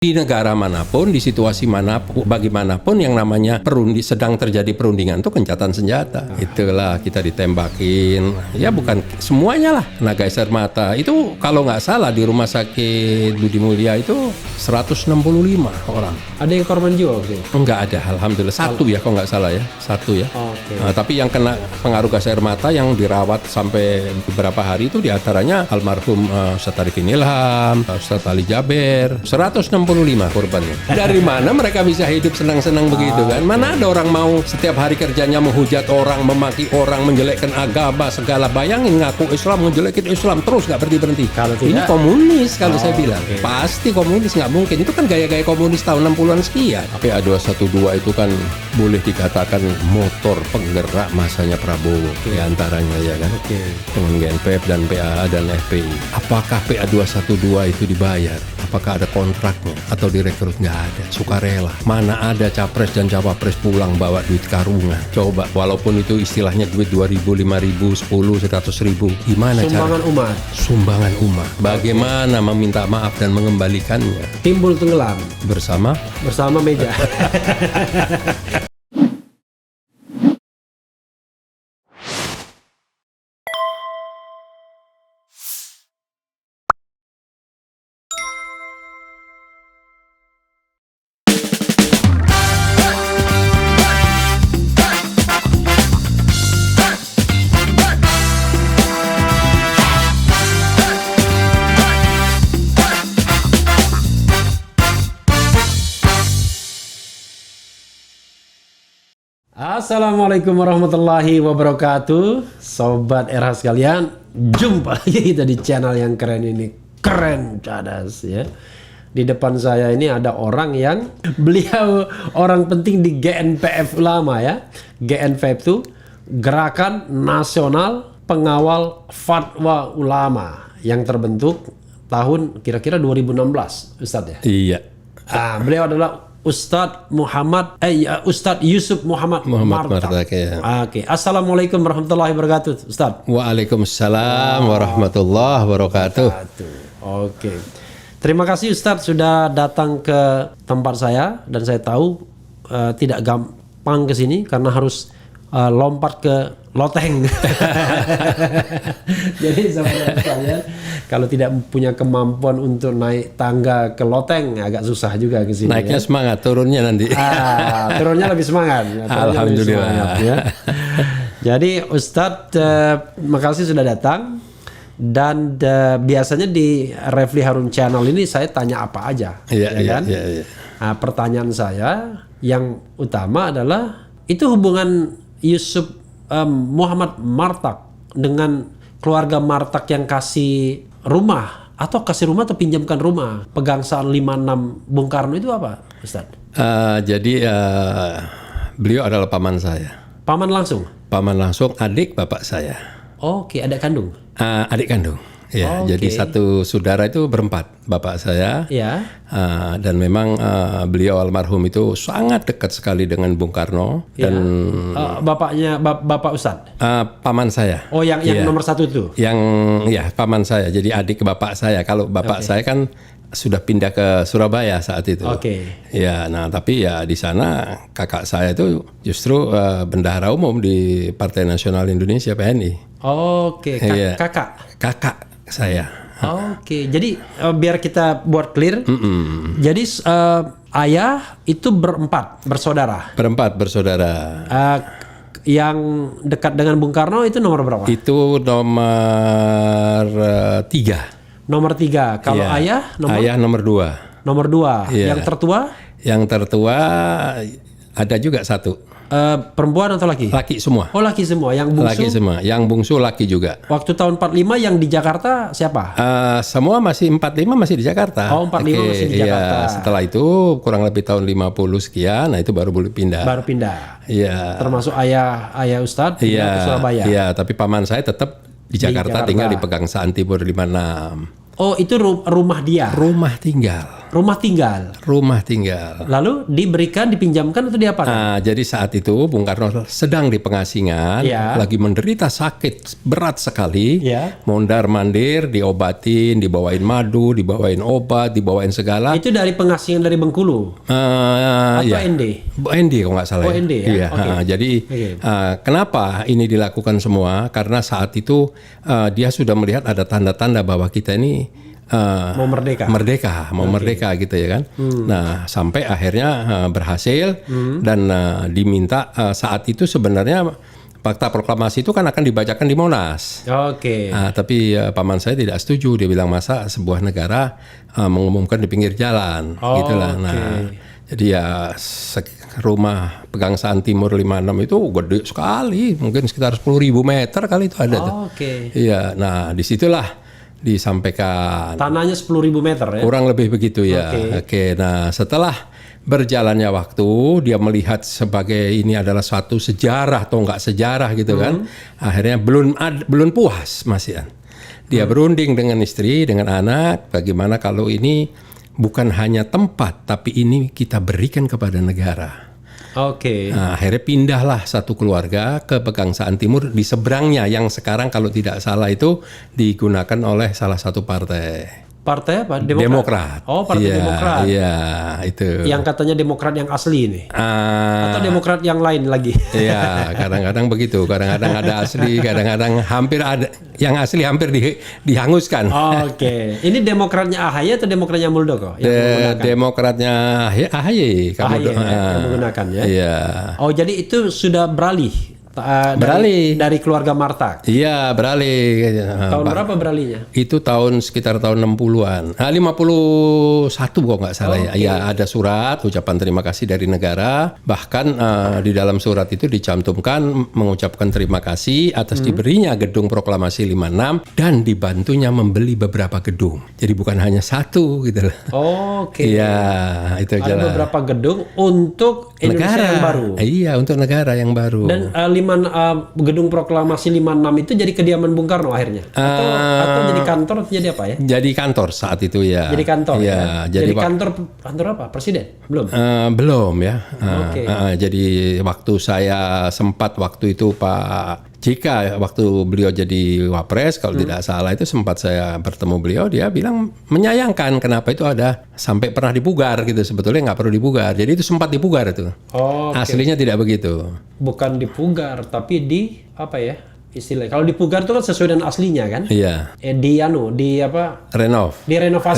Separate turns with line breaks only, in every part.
Di negara manapun, di situasi manapun, bagaimanapun yang namanya sedang terjadi perundingan itu gencatan senjata. Itulah kita ditembakin. Ya bukan semuanya lah. Kena gas air mata. Itu kalau nggak salah di rumah sakit Budi Mulia itu 165 orang.
Ada yang korban jiwa waktu itu?
Enggak ada, alhamdulillah. Satu ya kalau nggak salah ya. Satu ya.
Oke.
Nah, tapi yang kena pengaruh gas air mata yang dirawat sampai beberapa hari itu diantaranya almarhum Ustadz Arifin Ilham, Ustadz Ali Jaber, 165 korbannya. Dari mana mereka bisa hidup senang-senang begitu kan? Mana ada orang mau setiap hari kerjanya menghujat orang, memaki orang, menjelekkan agama segala. Bayangin ngaku Islam, menjelekin Islam terus nggak berhenti-berhenti.
Kalau
Ini
tidak,
komunis kalau saya bilang.
oke.
Pasti komunis, nggak mungkin. Itu kan gaya-gaya komunis tahun 60-an sekian. PA212 itu kan boleh dikatakan motor penggerak masanya Prabowo diantaranya ya kan.
Oke.
Dengan GNPF dan PAA dan FPI. Apakah PA212 itu dibayar? Apakah ada kontraknya atau direkrut? Nggak ada, sukarela. Mana ada capres dan cawapres pulang bawa duit karungan? Coba, walaupun itu istilahnya duit 2.000, 5.000, 10, 100.000. Gimana cara?
Sumbangan umat.
Sumbangan umat. Bagaimana meminta maaf dan mengembalikannya?
Timbul tenggelam
Bersama
meja. Assalamualaikum warahmatullahi wabarakatuh. Sobat RH sekalian, jumpa lagi kita di channel yang keren ini. Keren cadas ya. Di depan saya ini ada orang yang beliau orang penting di GNPF Ulama ya. GNPF itu Gerakan Nasional Pengawal Fatwa Ulama yang terbentuk tahun kira-kira 2016, Ustadz ya.
iya.
Beliau adalah Ustadz Yusuf Muhammad Martak.
Ya.
Oke. Assalamualaikum warahmatullahi wabarakatuh, Ustadz.
Waalaikumsalam warahmatullahi wabarakatuh.
Oke. Terima kasih Ustadz sudah datang ke tempat saya dan saya tahu tidak gampang ke sini karena harus lompat ke loteng. Jadi sahabat sekalian, kalau tidak punya kemampuan untuk naik tangga ke loteng agak susah juga ke sini.
Naiknya
ya.
semangat, turunnya nanti.
Turunnya lebih semangat.
Alhamdulillah.
Ya. Jadi Ustadz, makasih sudah datang. Dan biasanya di Refli Harun Channel ini saya tanya apa aja,
Iya,
ya kan?
iya.
Nah, pertanyaan saya yang utama adalah itu hubungan Yusuf Muhammad Martak dengan keluarga Martak yang kasih rumah atau pinjamkan rumah pegangsaan 56 Bung Karno itu apa, Ustaz?
Jadi beliau adalah paman saya.
Paman langsung?
Paman langsung, adik bapak saya.
Oke, adik kandung?
Adik kandung. Ya,
Oke.
jadi satu saudara itu berempat, bapak saya.
Ya.
Dan memang beliau almarhum itu sangat dekat sekali dengan Bung Karno dan
Bapak Ustadz?
paman saya.
Oh, yang
Iya.
nomor satu itu?
Yang ya paman saya, jadi adik bapak saya. Kalau bapak saya kan sudah pindah ke Surabaya saat itu.
Oke.
Ya, nah tapi ya di sana kakak saya itu justru bendahara umum di Partai Nasional Indonesia PNI.
Oke,
Iya.
kakak.
Saya.
Oke, jadi biar kita buat clear. Jadi ayah itu bersaudara.
Berempat bersaudara.
Yang dekat dengan Bung Karno itu nomor berapa?
Itu nomor 3.
Nomor 3. Kalau
Iya.
ayah
Ayah nomor 2.
nomor 2.
Iya.
Yang tertua
Yang tertua ada juga satu.
perempuan atau laki?
Laki semua.
Oh, laki semua. Yang bungsu
Laki semua. Yang bungsu laki juga.
waktu tahun 45 yang di Jakarta siapa?
Semua masih 45 masih di Jakarta.
Oh, 45 masih di Jakarta.
Iya, setelah itu kurang lebih tahun 50 sekian, nah itu baru boleh pindah.
Baru pindah.
Iya.
Termasuk ayah Ustadz pindah
Iya.
ke Surabaya.
Iya, tapi paman saya tetap di Jakarta,
Jakarta.
tinggal di Pegangsaan Timur 56.
Oh, itu rumah dia.
Rumah tinggal.
Rumah tinggal.
Rumah tinggal.
Lalu diberikan, dipinjamkan atau diapakan?
Nah, jadi saat itu Bung Karno sedang di pengasingan,
Ya.
lagi menderita sakit berat sekali,
Ya.
mondar-mandir, diobatin, dibawain madu, dibawain obat, dibawain segala.
Itu dari pengasingan dari Bengkulu atau
Iya.
ND?
ND kalau nggak salah.
Oh, ND ya?
Iya.
Oke.
Jadi kenapa ini dilakukan semua? Karena saat itu dia sudah melihat ada tanda-tanda bahwa kita ini
Mau merdeka.
mau merdeka gitu ya kan. Nah, sampai akhirnya berhasil dan diminta saat itu sebenarnya Fakta Proklamasi itu kan akan dibacakan di Monas.
Oke.
Tapi paman saya tidak setuju. Dia bilang masa sebuah negara mengumumkan di pinggir jalan, gitulah. Nah, jadi ya rumah Pegangsaan Timur 56 itu gede sekali, mungkin sekitar 10.000 meter kali itu ada tuh.
Oke.
Iya, nah disitulah disampaikan.
Tanahnya 10.000 meter ya?
Kurang lebih begitu ya. Oke, nah setelah berjalannya waktu, dia melihat sebagai ini adalah suatu sejarah atau enggak sejarah gitu kan. Akhirnya belum puas Mas Ian. Dia berunding dengan istri, dengan anak, bagaimana kalau ini bukan hanya tempat, tapi ini kita berikan kepada negara.
Oke.
Nah, akhirnya pindahlah satu keluarga ke Pegangsaan Timur di seberangnya yang sekarang kalau tidak salah itu digunakan oleh salah satu partai.
Partai apa?
Demokrat.
Oh, Partai Demokrat.
Iya, itu.
Yang katanya Demokrat yang asli nih. Atau Demokrat yang lain lagi.
Iya, kadang-kadang begitu. Kadang-kadang ada asli, kadang-kadang hampir ada yang asli hampir dihanguskan.
Oke. Ini Demokratnya AHY atau Demokratnya Muldoko?
Demokratnya AHY
yang menggunakan ya.
Iya.
Oh, jadi itu sudah beralih.
Beralih.
Dari keluarga Martak.
Iya, beralih.
Tahun berapa beralihnya?
Itu sekitar tahun 60-an. 51 kok nggak salah ya. Ya, ada surat ucapan terima kasih dari negara. Bahkan di dalam surat itu dicantumkan mengucapkan terima kasih atas diberinya gedung proklamasi 56 dan dibantunya membeli beberapa gedung. Jadi bukan hanya satu gitu loh.
Oke.
Iya, itu
Ada
jelas.
beberapa gedung untuk Indonesia
Negara
yang baru.
Iya, untuk negara yang baru.
Dan gedung proklamasi 56 itu jadi kediaman Bung Karno akhirnya? Atau jadi kantor atau jadi apa ya?
Jadi kantor saat itu ya.
Jadi kantor
ya.
ya? Jadi kantor apa? Presiden? Belum?
Belum ya.
Oke.
Jadi waktu saya sempat waktu itu Pak Jika waktu beliau jadi wapres, kalau tidak salah itu sempat saya bertemu beliau, dia bilang menyayangkan kenapa itu ada sampai pernah dipugar gitu. Sebetulnya nggak perlu dipugar. Jadi itu sempat dipugar itu. Aslinya tidak begitu.
Bukan dipugar, tapi di apa ya? Istilahnya kalau dipugar itu kan sesuai dengan aslinya kan?
Iya.
Direnovasi.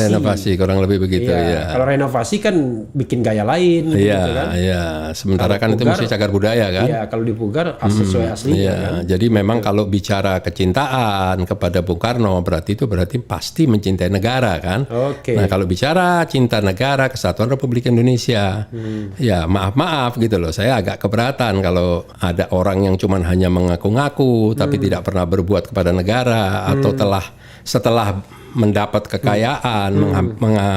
Renovasi kurang lebih begitu ya.
Kalau renovasi kan bikin gaya lain gitu kan.
Iya. Sementara
Kalau
kan itu
pugar,
mesti cagar budaya kan.
Iya, kalau dipugar sesuai aslinya
Iya.
kan.
Jadi memang kalau bicara kecintaan kepada Bung Karno berarti pasti mencintai negara kan.
Oke.
Nah, kalau bicara cinta negara, Kesatuan Republik Indonesia. Ya, maaf gitu loh. Saya agak keberatan kalau ada orang yang cuman hanya mengaku-ngaku tapi tidak pernah berbuat kepada negara atau setelah mendapat kekayaan,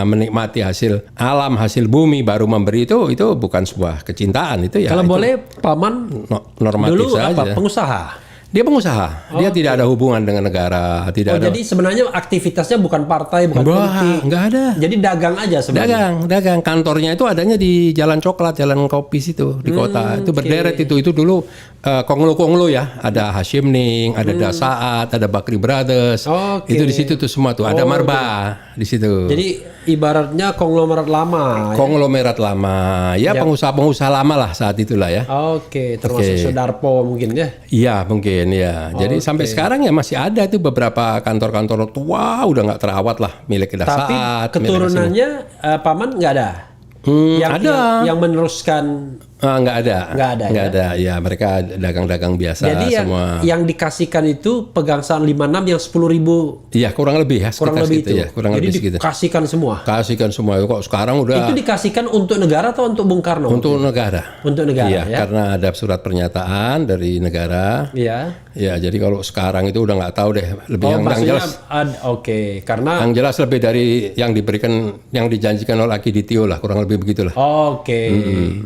menikmati hasil alam, hasil bumi baru memberi itu bukan sebuah kecintaan itu ya.
Kalau
itu
boleh paman
normatif
dulu
saja.
apa? Pengusaha.
Dia pengusaha, dia tidak ada hubungan dengan negara, tidak ada.
Jadi sebenarnya aktivitasnya bukan partai, bukan politik.
Nggak ada.
Jadi dagang aja sebenarnya.
Dagang. Kantornya itu adanya di Jalan Coklat, Jalan Kopi situ di kota. Itu berderet itu dulu konglo ya. Ada Hashimning, ada Dasaat, ada Bakri Brothers.
Oke.
Itu di situ tuh semua tuh. Ada Marba di situ.
Jadi ibaratnya konglomerat lama.
Konglomerat lama. Ya pengusaha-pengusaha lama lah saat itulah ya.
Oke, termasuk Sudarpo mungkin ya.
Iya mungkin ya. Jadi sampai sekarang ya masih ada tuh beberapa kantor-kantor tua udah nggak terawat lah milik Dasaat.
Tapi keturunannya paman nggak ada.
Ada.
Yang meneruskan.
Nggak ada.
Nggak ada.
Ya mereka dagang-dagang biasa.
Jadi
semua.
yang dikasihkan itu Pegangsaan 56 yang 10.000.
Iya kurang lebih ya.
Kurang lebih
segitu,
itu.
Ya, kurang
jadi
lebih segitu.
dikasihkan semua.
Kasihkan semua. Kok sekarang udah.
Itu dikasihkan untuk negara atau untuk Bung Karno?
Untuk negara.
Untuk negara
Iya,
ya.
karena ada surat pernyataan dari negara.
Iya.
Ya jadi kalau sekarang itu udah nggak tahu deh. Lebih yang jelas.
Oke, karena
Yang jelas lebih dari yang diberikan, yang dijanjikan oleh Aki Ditio lah, kurang lebih begitulah.
Oke.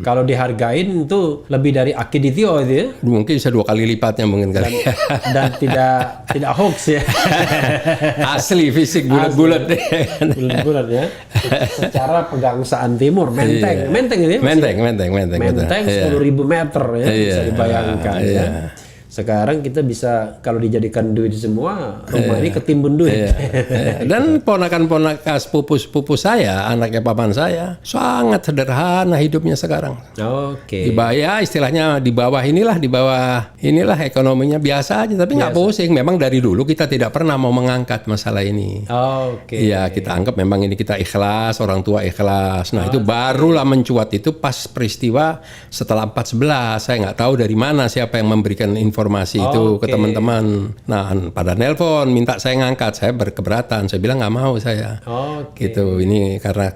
Kalau dihargai dihargain itu lebih dari Akiditio itu ya.
Mungkin bisa 2 kali lipatnya mungkin kali.
Dan tidak hoax ya.
Asli fisik bulat-bulat deh.
Bulat-bulat ya. Secara pegangsaan timur, menteng ini. Menteng 10.000 meter ya, bisa dibayangkan ya. Sekarang kita bisa kalau dijadikan duit semua, rumah ini ketimbun duit.
Dan ponakan-ponakan sepupu saya, anaknya paman saya, sangat sederhana hidupnya sekarang.
Oke.
Dibayar istilahnya di bawah inilah ekonominya biasa aja, tapi nggak pusing. Memang dari dulu kita tidak pernah mau mengangkat masalah ini.
Oke.
Iya, kita anggap memang ini kita ikhlas, orang tua ikhlas. Nah, itu barulah mencuat itu pas peristiwa setelah 4/11. Saya nggak tahu dari mana siapa yang memberikan informasi itu ke teman-teman. Nah, pada nelpon minta saya ngangkat, saya berkeberatan. Saya bilang nggak mau saya. Gitu. Ini karena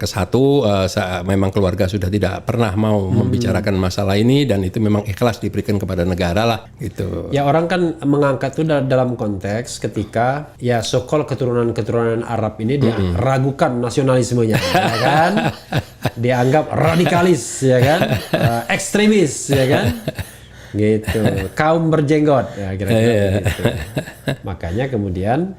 memang keluarga sudah tidak pernah mau membicarakan masalah ini dan itu memang ikhlas diberikan kepada negara lah. Gitu.
Ya orang kan mengangkat itu dalam konteks ketika ya sokol keturunan Arab ini dia ragukan nasionalismenya, ya kan? Dianggap radikalis, ya kan? Ekstremis, ya kan? Gitu, kaum berjenggot ya kira-kira gitu. Makanya kemudian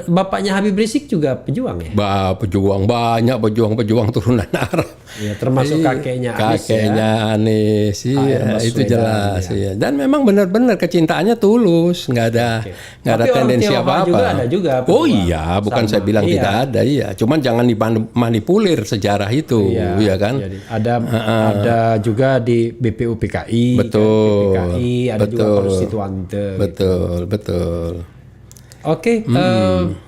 bapaknya Habib Rizik juga pejuang ya?
Pejuang banyak, pejuang turunan Arab.
Ya, termasuk kakeknya Anies.
Iya, itu jelas. Ya. Dan memang benar-benar kecintaannya tulus, nggak ada tendensi apa-apa.
Juga ada juga.
Oh iya, bukan saya bilang tidak ada, iya. Cuman jangan dimanipulir sejarah itu, ya kan?
Jadi ada juga di BPUPKI,
betul.
Kan? BPKI, ada juga konstituante.
Betul.
Oke,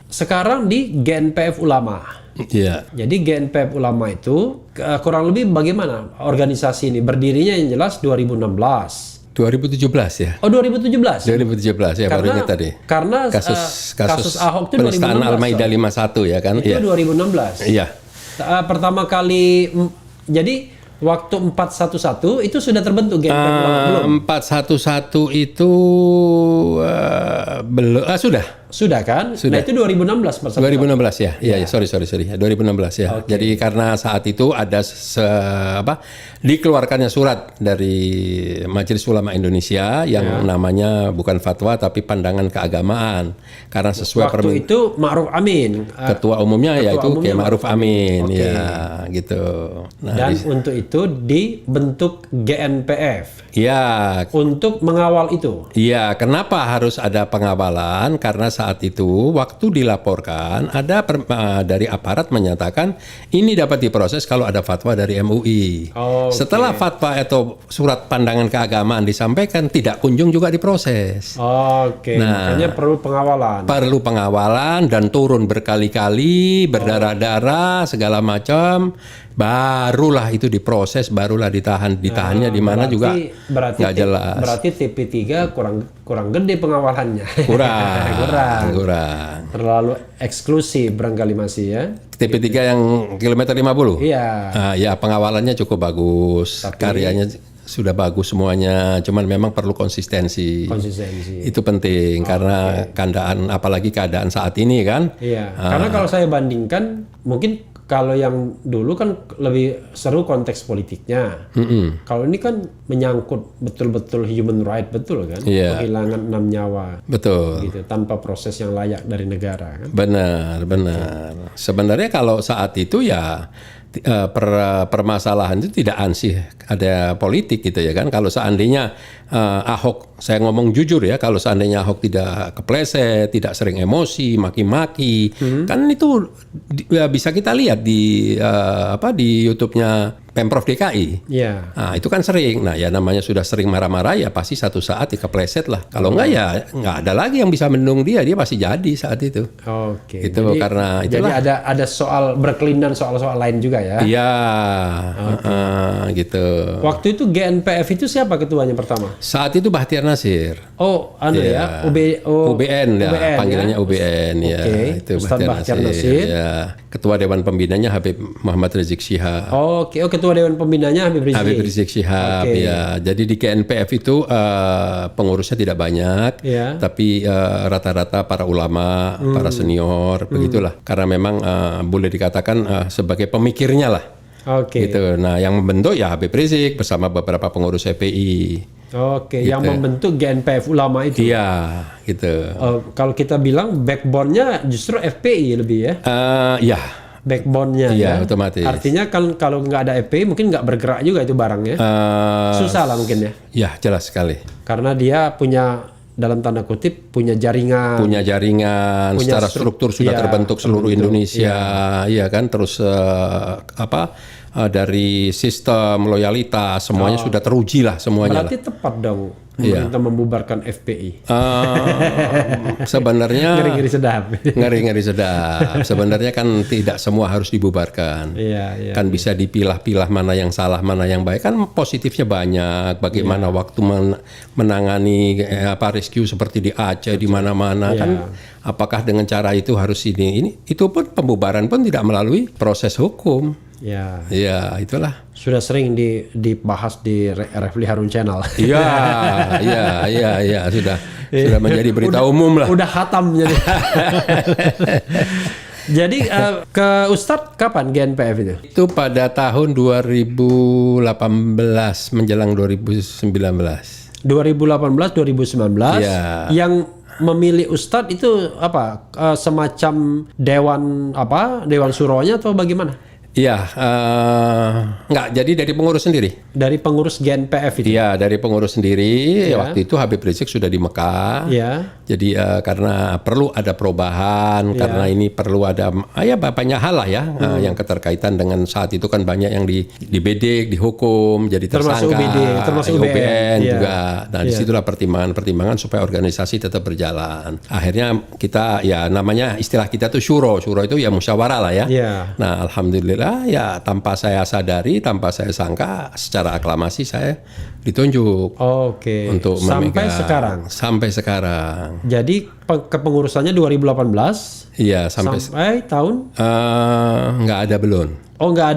sekarang di GNPF Ulama.
Iya.
Jadi GNPF Ulama itu kurang lebih bagaimana organisasi ini? Berdirinya yang jelas 2016.
2017 ya.
Oh 2017.
2017 ya, baru ingat tadi.
Karena kasus Ahok itu
penistaan
2016.
Al-Maidah 51 ya kan?
Itu 2016.
Iya.
Pertama kali jadi waktu 411 itu sudah terbentuk GNPF belum?
411 itu belum sudah kan?
Sudah. Nah itu 2016
2016 ya. Iya, sorry. 2016 ya. Okay. Jadi karena saat itu ada dikeluarkannya surat dari Majelis Ulama Indonesia yang namanya bukan fatwa tapi pandangan keagamaan. Karena sesuai
waktu itu Ma'ruf Amin.
Ketua umumnya yaitu Kiai Ma'ruf Amin. Ya, gitu. Nah,
dan untuk itu dibentuk GNPF.
Iya.
Untuk mengawal itu.
Iya, kenapa harus ada pengawalan? Karena saat itu waktu dilaporkan ada dari aparat menyatakan ini dapat diproses kalau ada fatwa dari MUI. Setelah fatwa atau surat pandangan keagamaan disampaikan tidak kunjung juga diproses.
Nah, makanya perlu pengawalan.
Perlu pengawalan dan turun berkali-kali, berdarah-darah segala macam. Barulah itu diproses, barulah ditahannya di mana juga nggak jelas.
Berarti TP3 kurang gede pengawalannya.
Kurang.
Terlalu eksklusif barangkali masih ya.
TP3 yang kilometer 50?
Iya.
Ya pengawalannya cukup bagus, karyanya sudah bagus semuanya. Cuman memang perlu konsistensi. Itu penting karena apalagi keadaan saat ini kan.
Iya. Karena kalau saya bandingkan mungkin kalau yang dulu kan lebih seru konteks politiknya. Kalau ini kan menyangkut betul-betul human right, betul kan? Kehilangan 6 nyawa.
Betul.
Gitu, tanpa proses yang layak dari negara kan?
Benar. Sebenarnya kalau saat itu ya permasalahan itu tidak ansih ada politik gitu ya kan. Kalau seandainya Ahok, saya ngomong jujur ya, kalau seandainya Ahok tidak kepleset, tidak sering emosi, maki-maki, kan itu bisa kita lihat di YouTube-nya Pemprov DKI. Nah, itu kan sering. Nah, ya namanya sudah sering marah-marah ya pasti satu saat kepleset lah. Kalau enggak ya nggak ada lagi yang bisa mendung dia pasti jadi saat itu. Itu jadi, karena itulah.
Jadi ada soal berkelindan soal-soal lain juga ya.
Iya. Gitu.
Waktu itu GNPF itu siapa ketuanya pertama?
Saat itu Bahtiar Nasir.
UBN
ya, panggilannya UBN ya. Itu
Bahtiar Nasir.
Ya. Ketua Dewan Pembinanya Habib Muhammad Rizik Syihab.
Ketua Dewan Pembinanya Habib Rizik
Syihab ya. Jadi di GNPF itu pengurusnya tidak banyak, tapi rata-rata para ulama, para senior, begitulah. Karena memang boleh dikatakan sebagai pemikirnya lah.
Oke.
Gitu. Nah, yang membentuk ya Habib Rizik bersama beberapa pengurus FPI.
Oke, yang membentuk GNPF Ulama itu.
Iya, gitu.
Kalau kita bilang backbone-nya justru FPI lebih ya.
Ya,
Backbone-nya
iya,
ya.
otomatis.
Artinya kalau nggak ada FPI mungkin nggak bergerak juga itu barangnya. Susah lah mungkin ya.
Ya, jelas sekali.
Karena dia punya dalam tanda kutip punya jaringan.
Punya jaringan,
Punya
secara struktur sudah
iya,
terbentuk seluruh Indonesia, iya kan. Terus dari sistem loyalitas semuanya sudah teruji lah semuanya.
Berarti tepat dong pemerintah membubarkan FPI.
Sebenarnya
Ngeri-ngeri sedap.
ngeri-ngeri sedap. Sebenarnya kan tidak semua harus dibubarkan.
Iya.
Kan bisa dipilah-pilah mana yang salah, mana yang baik. Kan positifnya banyak. Bagaimana waktu menangani rescue seperti di Aceh, di mana-mana kan. Apakah dengan cara itu harus ini? Itu pun pembubaran pun tidak melalui proses hukum.
Ya.
Ya, itulah.
Sudah sering dibahas di Refli Harun Channel.
Iya, sudah menjadi berita umum lah.
Udah khatam jadi. Jadi ke Ustadz kapan GNPF itu?
Itu pada tahun 2018 menjelang 2019.
2018 2019
Iya.
Yang memilih Ustadz itu apa? Semacam dewan suronya atau bagaimana?
Iya, enggak, jadi dari pengurus sendiri.
Dari pengurus GNPF itu?
Iya, dari pengurus sendiri. Waktu itu Habib Rizik sudah di Mekah.
Iya.
Jadi karena perlu ada perubahan, karena ini perlu ada banyak hal lah ya, yang keterkaitan dengan saat itu kan banyak yang dibedik, dihukum, jadi
Termasuk
tersangka,
UBD, termasuk
UBN
Iya.
juga. Nah, disitulah pertimbangan supaya organisasi tetap berjalan. Akhirnya kita ya namanya istilah kita tuh syuro itu ya musyawarah lah ya.
Iya.
Nah, alhamdulillah ya tanpa saya sadari, tanpa saya sangka, secara aklamasi saya ditunjuk
Oke.
untuk
Sampai
memegang.
sekarang.
Sampai sekarang.
Jadi kepengurusannya 2018
Iya, sampai
tahun?
nggak ada belum.
Oh, nggak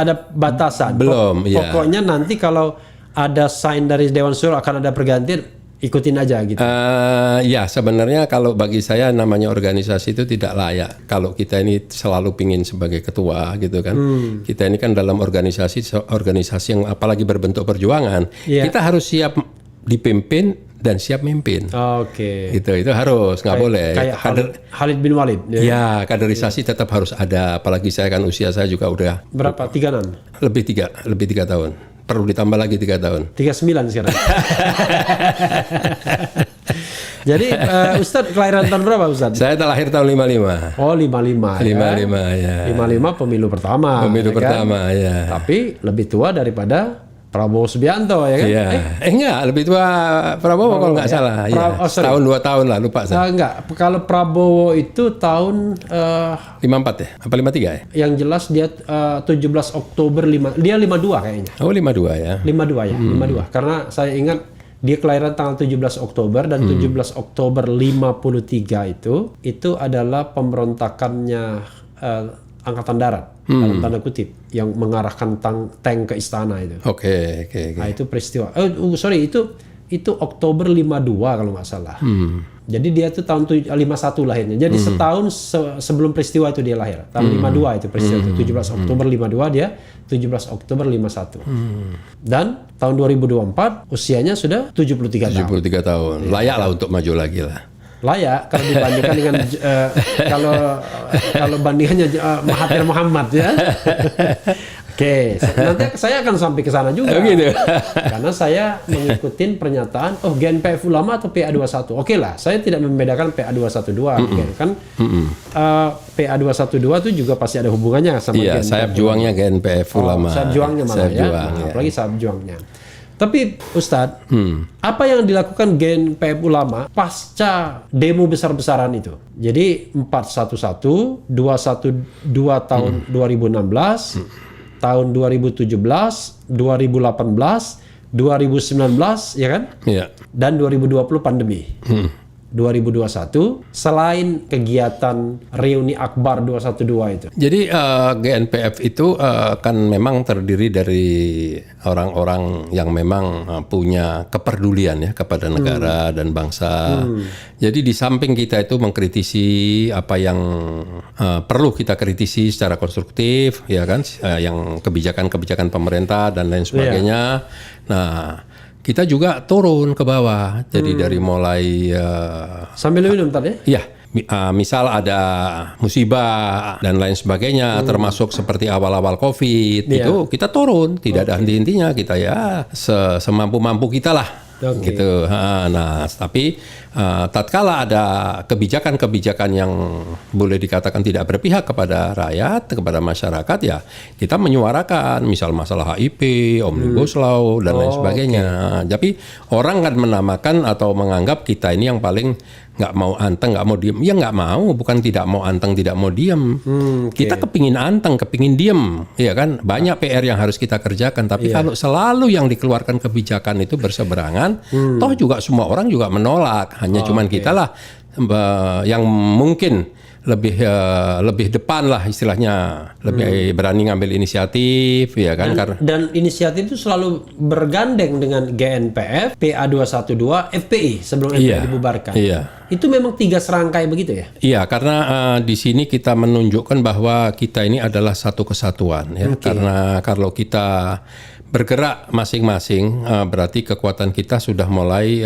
ada batasan.
Belum, iya.
Pokoknya nanti kalau ada sign dari Dewan Suro akan ada pergantian, ikutin aja gitu.
Ya sebenarnya kalau bagi saya namanya organisasi itu tidak layak kalau kita ini selalu pingin sebagai ketua gitu kan. Kita ini kan dalam organisasi yang apalagi berbentuk perjuangan, kita harus siap dipimpin dan siap mimpin.
Oke.
Itu harus, nggak boleh.
Kayak Khalid bin Walid.
Ya, kaderisasi tetap harus ada. Apalagi saya kan usia saya juga udah
Berapa? 36?
lebih 3 tahun. Perlu ditambah lagi 3 tahun.
39 sekarang. Jadi Ustadz kelahiran tahun berapa Ustadz?
Saya lahir tahun 55.
Oh 55
ya.
55 pemilu pertama.
Pemilu
ya
pertama
kan?
ya.
Tapi lebih tua daripada Prabowo Subianto ya kan?
Iya. Enggak, lebih tua Prabowo kalau nggak salah. Ya. Setahun 2 tahun lah, lupa saya.
Enggak, kalau Prabowo itu tahun
54 ya? Apa 53 ya?
yang jelas dia 17 Oktober dia 52 kayaknya.
Oh 52 ya.
52 ya, 52. Karena saya ingat dia kelahiran tanggal 17 Oktober dan 17 Oktober 53 itu adalah pemberontakannya Angkatan Darat dalam tanda kutip yang mengarahkan tank ke istana itu.
Oke.
Nah, itu peristiwa. Itu Oktober 52 kalau nggak salah. Jadi dia tuh tahun 51 lahirnya. Jadi setahun sebelum peristiwa itu dia lahir. Tahun 52 itu peristiwa itu. 17 Oktober 52 dia 17 Oktober 51. Dan tahun 2024 usianya sudah 73 tahun.
73 tahun. Layak lah untuk maju lagi lah.
Layak kalau dibandingkan dengan kalau bandingannya Mahathir Muhammad ya. Oke, nanti saya akan sampai ke sana juga.
Gitu.
Karena saya mengikuti pernyataan GNPF Ulama atau PA21. Oke lah, saya tidak membedakan PA212 kan. PA212 itu juga pasti ada hubungannya sama
Iya,
GNPF.
sayap juangnya GNPF Ulama.
Sayap juangnya malah
sayap
ya.
juang, ya.
Apalagi sayap juangnya. Tapi Ustadz, apa yang dilakukan GNPF Ulama pasca demo besar-besaran itu? Jadi 411, 212 tahun 2016, tahun 2017, 2018, 2019, ya kan?
Iya.
Dan 2020 pandemi. 2021 selain kegiatan reuni Akbar 212 itu?
Jadi GNPF itu kan memang terdiri dari orang-orang yang memang punya kepedulian ya kepada negara dan bangsa. Jadi di samping kita itu mengkritisi apa yang perlu kita kritisi secara konstruktif, ya kan, yang kebijakan-kebijakan pemerintah dan lain sebagainya. Nah, kita juga turun ke bawah. Jadi dari mulai
Sambil minum tadi?
ya, misal ada musibah dan lain sebagainya, termasuk seperti awal-awal COVID, itu kita turun, tidak ada henti-hentinya, kita ya semampu-mampu kita lah. Gitu. Nah, tapi tatkala ada kebijakan-kebijakan yang boleh dikatakan tidak berpihak kepada rakyat, kepada masyarakat, ya kita menyuarakan, misal masalah HIP, Omnibus Law dan lain sebagainya. Tapi orang kan menamakan atau menganggap kita ini yang paling nggak mau anteng, nggak mau diem. Ya nggak mau, bukan tidak mau anteng, tidak mau diem. Kita kepingin anteng, kepingin diem, ya kan. Banyak PR yang harus kita kerjakan. Tapi kalau selalu yang dikeluarkan kebijakan itu berseberangan, toh juga semua orang juga menolak. Hanya cuman kita lah yang mungkin lebih depan lah istilahnya, lebih berani ngambil inisiatif, ya kan.
Dan inisiatif itu selalu bergandeng dengan GNPF, PA212, FPI sebelum FPI dibubarkan. Itu memang 3 serangkai begitu ya? Iya,
karena di sini kita menunjukkan bahwa kita ini adalah satu kesatuan ya. Karena kalau kita bergerak masing-masing, berarti kekuatan kita sudah mulai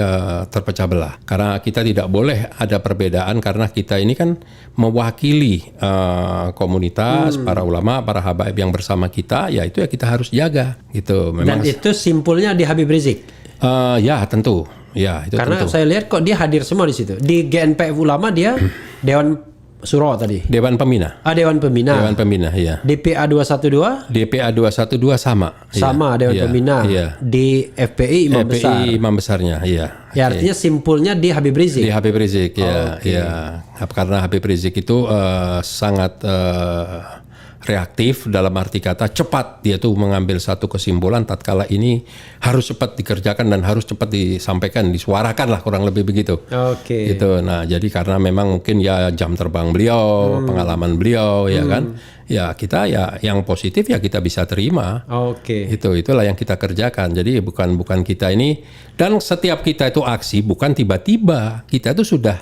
terpecah belah. Karena kita tidak boleh ada perbedaan, karena kita ini kan mewakili komunitas, para ulama, para habaib yang bersama kita, ya itu ya kita harus jaga gitu.
Memang. Dan itu simpulnya di Habib Rizik?
Ya tentu. Ya, itu
karena
tentu.
Saya lihat kok dia hadir semua di situ. Di GNPF Ulama dia Dewan Suro tadi.
Dewan Pembina.
Dewan Pembina.
Dewan Pembina, iya.
DPA 212?
DPA 212 sama.
Sama Dewan Pembina. Di FPI Imam Besar.
Imam Besarnya, iya.
Ya, artinya simpulnya di Habib Rizik.
Di Habib Rizik, ya. Karena Habib Rizik itu sangat reaktif, dalam arti kata cepat. Dia tuh mengambil satu kesimpulan tatkala ini harus cepat dikerjakan dan harus cepat disampaikan, disuarakan lah, kurang lebih begitu. Gitu. Nah, jadi karena memang mungkin ya jam terbang beliau, pengalaman beliau, ya kan. Ya kita ya yang positif ya kita bisa terima. Itulah yang kita kerjakan. Jadi bukan kita ini, dan setiap kita itu aksi bukan tiba-tiba. Kita itu sudah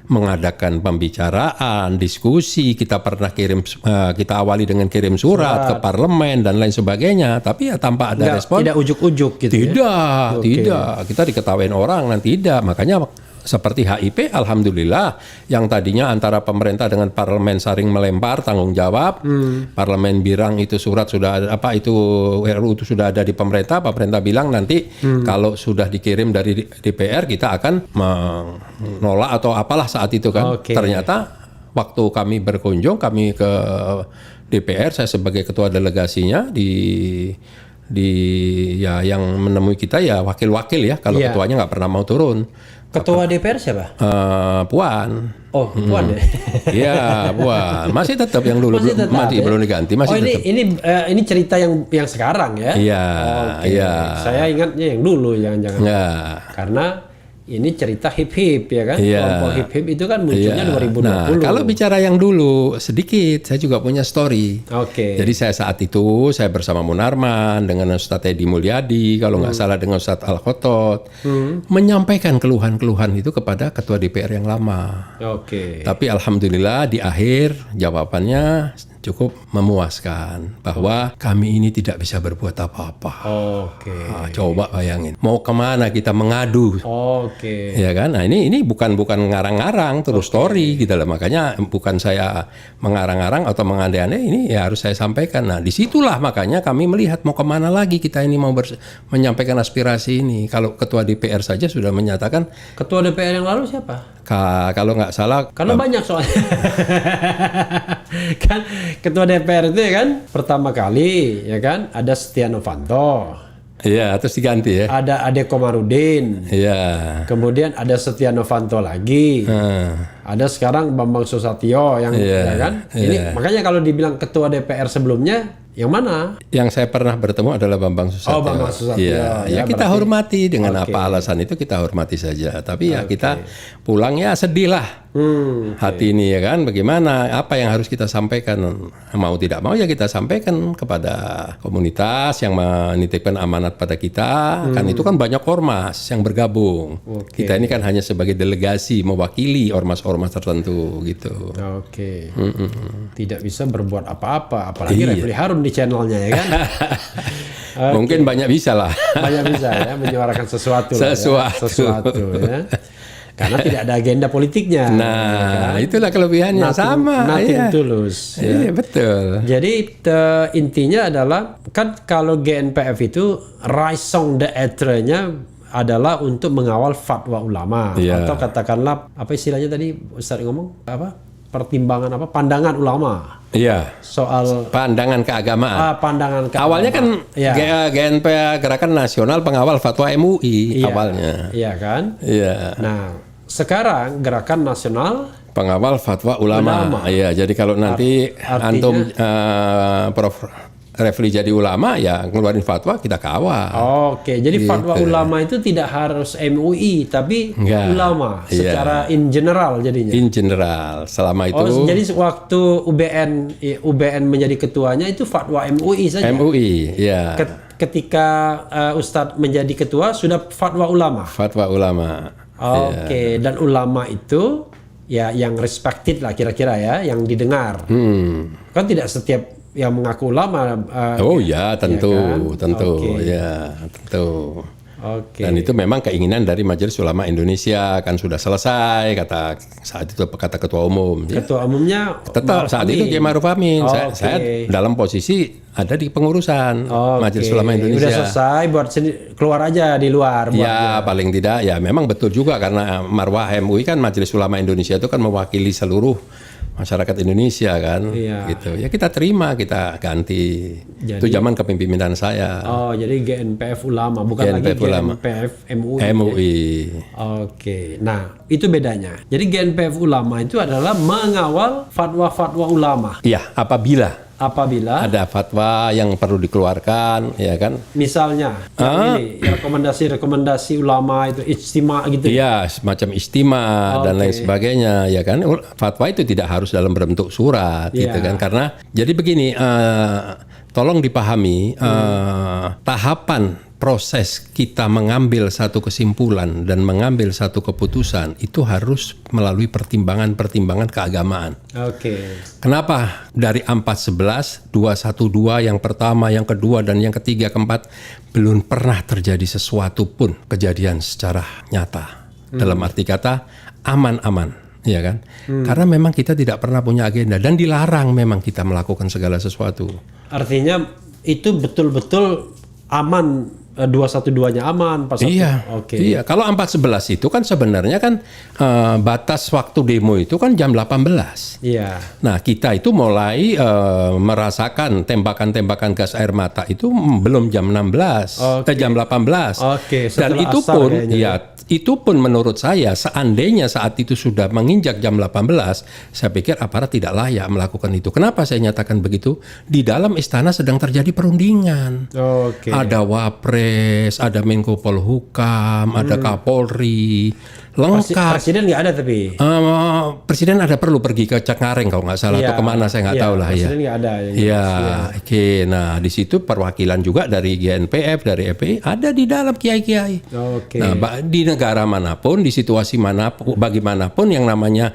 mengadakan pembicaraan, diskusi, kita pernah kita awali dengan kirim surat ke parlemen dan lain sebagainya, tapi ya tanpa ada respon.
Tidak ujuk-ujuk gitu.
Tidak. Kita diketawain orang nanti tidak. Makanya seperti HIP, alhamdulillah, yang tadinya antara pemerintah dengan parlemen saling melempar tanggung jawab. Parlemen bilang itu surat sudah ada, itu RUU itu sudah ada di pemerintah. Pemerintah bilang nanti kalau sudah dikirim dari DPR kita akan menolak atau apalah saat itu kan. Ternyata waktu kami berkunjung, kami ke DPR, saya sebagai ketua delegasinya ya yang menemui kita ya wakil-wakil ya, kalau ketuanya nggak pernah mau turun.
Ketua DPR siapa?
Puan.
Puan ya?
Iya, Puan. Masih tetap yang dulu, belum diganti, masih tetap.
Ini cerita yang sekarang ya?
Iya.
Saya ingatnya yang dulu, jangan-jangan. Karena ini cerita hip-hip ya kan? Kelompok hip-hip itu kan munculnya 2020.
Nah, kalau bicara yang dulu sedikit, saya juga punya story. Jadi saat itu saya bersama Munarman dengan Ustadz Edi Mulyadi, kalau nggak salah dengan Ustadz Al-Khotot, menyampaikan keluhan-keluhan itu kepada Ketua DPR yang lama. Tapi alhamdulillah di akhir jawabannya cukup memuaskan bahwa kami ini tidak bisa berbuat apa-apa. Nah, coba bayangin, mau kemana kita mengadu? Ya kan? Nah ini bukan ngarang-ngarang terus story gitu lah. Makanya bukan saya mengarang-arang atau mengandai-andai, ini ya harus saya sampaikan. Nah disitulah makanya kami melihat mau kemana lagi kita ini mau menyampaikan aspirasi ini. Kalau Ketua DPR saja sudah menyatakan.
Ketua DPR yang lalu siapa?
Kalau nggak salah.
Karena banyak soalnya. Kan Ketua DPR itu ya kan pertama kali ya kan ada Setia Novanto.
Iya, terus diganti ya.
Ada Ade Komarudin.
Iya.
Kemudian ada Setia Novanto lagi. Ada sekarang Bambang Susatyo yang ya kan. Ini makanya kalau dibilang Ketua DPR sebelumnya Yang mana?
Yang saya pernah bertemu adalah Bambang Susatyo.
Oh, Bambang Susatyo.
Ya,
Ya,
kita
berarti-
hormati dengan
Oke.
apa alasan itu kita hormati saja. Tapi ya kita pulang ya sedih lah. Hati ini ya kan, bagaimana, apa yang harus kita sampaikan, mau tidak mau ya kita sampaikan kepada komunitas yang menitipkan amanat pada kita, kan itu kan banyak ormas yang bergabung. Kita ini kan hanya sebagai delegasi mewakili ormas-ormas tertentu gitu.
Oke. Tidak bisa berbuat apa-apa, apalagi
Iya.
Refli Harun di channelnya ya kan.
Mungkin banyak bisa lah.
Banyak bisa ya menyuarakan sesuatu. lah ya.
Sesuatu.
Sesuatu ya. Karena tidak ada agenda politiknya.
Nah, itulah kelebihannya. Sama.
Nothing
Iya.
tulus. Ya.
Iya, betul.
Jadi intinya adalah kan kalau GNPF itu raison d'être-nya adalah untuk mengawal fatwa ulama
Iya.
atau katakanlah apa istilahnya tadi Ustaz ngomong apa pertimbangan apa pandangan ulama
Iya.
soal
Pandangan keagamaan.
pandangan
Awalnya kan
ya.
GNP Gerakan Nasional Pengawal Fatwa MUI
Iya.
awalnya.
Iya kan?
Iya.
Nah, sekarang Gerakan Nasional
Pengawal Fatwa Ulama. Iya, jadi kalau nanti
Artinya-
antum Prof Refli jadi ulama ya ngeluarin fatwa kita kawal.
Oke, jadi fatwa ulama itu tidak harus MUI tapi
Enggak.
ulama
Iya.
secara in general jadinya.
In general, selama itu
Oh, jadi waktu UBN menjadi ketuanya itu fatwa MUI saja.
MUI, ya.
Ketika Ustadz menjadi ketua sudah fatwa ulama.
Fatwa ulama.
Oke, dan ulama itu ya yang respected lah kira-kira ya, yang didengar. Kan tidak setiap yang mengaku ulama.
Oh ya, tentu,
kan?
tentu,
Oke.
ya, tentu.
Oke.
Dan itu memang keinginan dari Majelis Ulama Indonesia, kan sudah selesai kata saat itu kata ketua umum. Ya.
Ketua umumnya
Tetap saat itu Kiai Ma'ruf Amin. Saya dalam posisi ada di pengurusan Majelis Ulama Indonesia.
Udah selesai buat keluar aja di luar.
Ya paling tidak ya memang betul juga karena marwah MUI kan Majelis Ulama Indonesia itu kan mewakili seluruh masyarakat Indonesia kan,
Iya.
gitu. Ya kita terima, kita ganti. Itu zaman kepemimpinan saya.
Oh, jadi GNPF ulama bukan
GNPF
lagi
ulama.
GNPF MUI.
MUI.
Oke, nah itu bedanya. Jadi GNPF ulama itu adalah mengawal fatwa-fatwa ulama.
Iya, apabila
Apabila
ada fatwa yang perlu dikeluarkan, ya kan?
misalnya yang ini rekomendasi ulama itu ijtima gitu.
Iya, semacam istima dan lain sebagainya, ya kan? Fatwa itu tidak harus dalam bentuk surat, gitu
Iya.
kan? Karena jadi begini, tolong dipahami tahapan proses kita mengambil satu kesimpulan dan mengambil satu keputusan itu harus melalui pertimbangan-pertimbangan keagamaan.
Oke.
Kenapa dari 411, 212 yang pertama, yang kedua dan yang ketiga, keempat belum pernah terjadi sesuatu pun kejadian secara nyata. Dalam arti kata aman-aman, ya kan? Karena memang kita tidak pernah punya agenda dan dilarang memang kita melakukan segala sesuatu.
Artinya itu betul-betul aman 212-nya aman pas
Iya.
Oke.
Iya, kalau 411 itu kan sebenarnya kan batas waktu demo itu kan jam 18.
Iya.
Nah, kita itu mulai merasakan tembakan-tembakan gas air mata itu belum jam 16, jam 18.
Oke,
Dan
setelah
itu
asar
pun
kayaknya.
ya itu pun menurut saya seandainya saat itu sudah menginjak jam 18, saya pikir aparat tidak layak melakukan itu. Kenapa saya nyatakan begitu? Di dalam istana sedang terjadi perundingan.
Oke.
Ada Wapres, ada Menko Polhukam, ada Kapolri, lengkap.
Presiden nggak ada tapi.
Presiden ada perlu pergi ke Cengkareng kalau nggak salah
Iya.
atau kemana saya nggak
Iya,
tahu lah ya.
Presiden nggak ada. yang
Iya,
jelas.
oke. Nah di situ perwakilan juga dari GNPF, dari FPI ada di dalam kiai-kiai.
Oke.
Nah di negara manapun, di situasi manapun, bagaimanapun yang namanya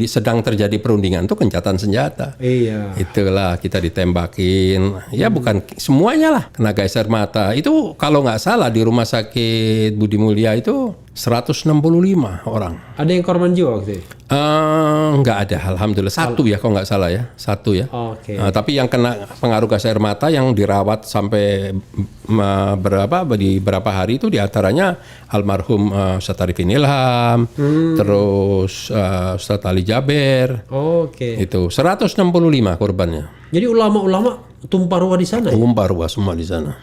sedang terjadi perundingan itu gencatan senjata.
Iya.
Itulah kita ditembakin. Ya bukan semuanya lah kena gas air mata. Itu kalau nggak salah di rumah sakit Budi Mulia itu 165 orang.
Ada yang korban jiwa waktu itu?
Nggak ada, alhamdulillah. Satu ya kalau nggak salah ya, satu ya.
Oke.
Tapi yang kena pengaruh gas air mata yang dirawat sampai beberapa hari itu diantaranya almarhum Ustadz Arifin Ilham, terus Ustadz Ali Jaber.
Oke.
Itu 165 korbannya.
Jadi ulama-ulama tumpah ruah di sana. Ya?
Tumpah ruah semua di sana.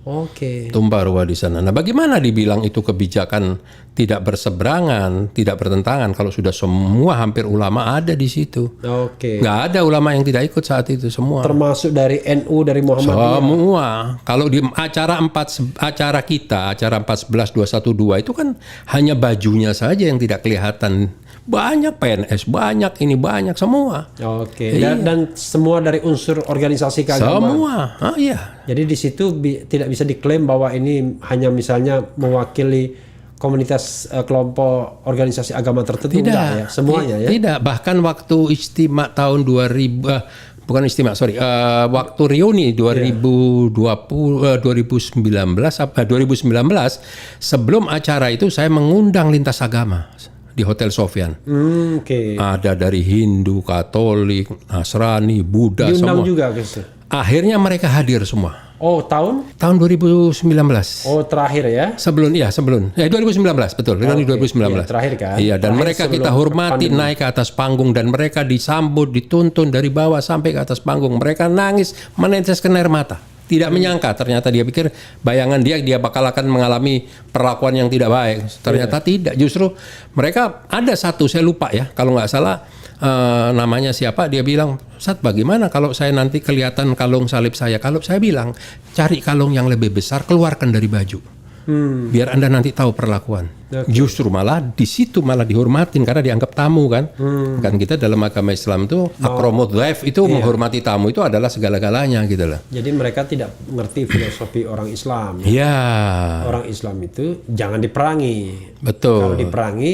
Oke.
Tumpah ruah di sana. Nah, bagaimana dibilang itu kebijakan tidak berseberangan, tidak bertentangan kalau sudah semua hampir ulama ada di situ.
Oke.
Nggak ada ulama yang tidak ikut saat itu semua.
Termasuk dari NU, dari Muhammadiyah.
Semua. Kalau di acara kita, acara 14.212 itu kan hanya bajunya saja yang tidak kelihatan. Banyak PNS, banyak ini, banyak semua.
Oke. Dan semua dari unsur organisasi keagamaan.
Semua. Iya.
Jadi di situ tidak bisa diklaim bahwa ini hanya misalnya mewakili komunitas kelompok organisasi agama tertentu.
Tidak.
Enggak ya, semuanya ya.
Tidak. Bahkan waktu istimewa tahun 2000 bukan istimewa, waktu reuni 2019 sebelum acara itu saya mengundang lintas agama di Hotel Sofyan.
Oke.
Ada dari Hindu, Katolik, Nasrani, Buddha,
Diundang
semua.
juga guys.
Akhirnya mereka hadir semua.
Oh, tahun
2019.
Oh, terakhir ya.
Sebelum 2019 betul, reuni 2019.
Iya, terakhir kan.
Iya, dan
Terakhir
mereka kita
sebelum
hormati
pandemi.
naik ke atas panggung dan mereka disambut, dituntun dari bawah sampai ke atas panggung. Mereka nangis, meneteskan air mata. Tidak menyangka, ternyata dia pikir bayangan dia bakal akan mengalami perlakuan yang tidak baik. Ternyata tidak, justru mereka ada satu, saya lupa ya, kalau nggak salah namanya siapa, dia bilang, "Ustaz, bagaimana kalau saya nanti kelihatan kalung salib saya?" Kalau saya bilang, "Cari kalung yang lebih besar, keluarkan dari baju. Biar Anda nanti tahu perlakuan." Justru malah di situ malah dihormatin karena dianggap tamu kan. Kan kita dalam agama Islam itu akromud dhaif itu menghormati tamu itu adalah segala-galanya gitu loh.
Jadi mereka tidak mengerti filosofi orang Islam.
Iya.
Orang Islam itu jangan diperangi. Kalau
Betul.
diperangi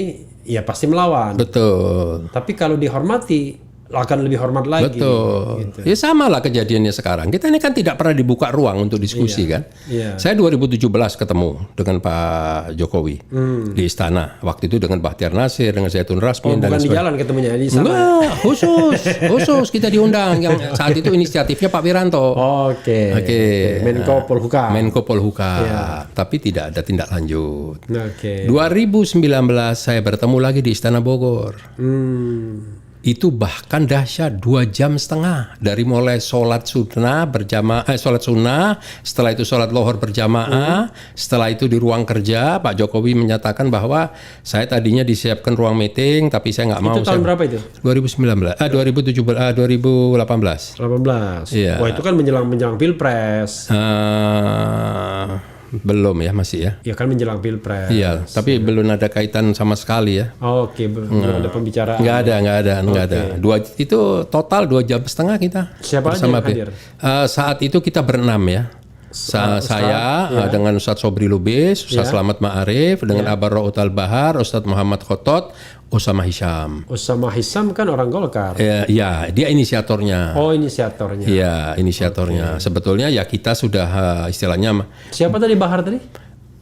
ya pasti melawan.
Betul.
Tapi kalau dihormati akan lebih hormat lagi.
Betul.
Gitu.
Ya sama lah kejadiannya sekarang. Kita ini kan tidak pernah dibuka ruang untuk diskusi kan.
Iya.
Saya 2017 ketemu dengan Pak Jokowi di istana. Waktu itu dengan Bahtiar Nasir, dengan Zaitun Rasmin dan
Bukan di
sebagainya.
jalan ketemunya di sana.
Enggak, khusus kita diundang. Yang saat itu inisiatifnya Pak Wiranto.
Oke. Menko Polhukam.
Menko Polhukam. Tapi tidak ada tindak lanjut.
Oke.
2019 saya bertemu lagi di Istana Bogor. Itu bahkan dahsyat 2,5 jam dari mulai sholat sunnah berjamaah, sholat sunnah, setelah itu sholat lohor berjamaah, setelah itu di ruang kerja Pak Jokowi menyatakan bahwa saya tadinya disiapkan ruang meeting tapi saya nggak mau.
Itu tahun berapa itu?
2018.
18.
Iya.
Wah, itu kan menjelang Pilpres.
Belum ya, masih ya.
Ya kan menjelang Pilpres.
Iya, tapi belum ada kaitan sama sekali ya.
Oke, belum ada pembicaraan.
Nggak ada. Itu total 2,5 jam kita.
Siapa aja
bersama
yang hadir?
Saat itu kita berenam ya. Saya dengan Ustadz Sobri Lubis, Ustadz Slamet Ma'arif, dengan Abar Ra'ut Al-Bahar, Ustadz Muhammad Khotot, Usama Hisham.
Usama Hisham kan orang Golkar.
Ya, dia inisiatornya.
Oh, inisiatornya.
Iya, inisiatornya. Sebetulnya ya kita sudah istilahnya
Siapa tadi Bahar tadi?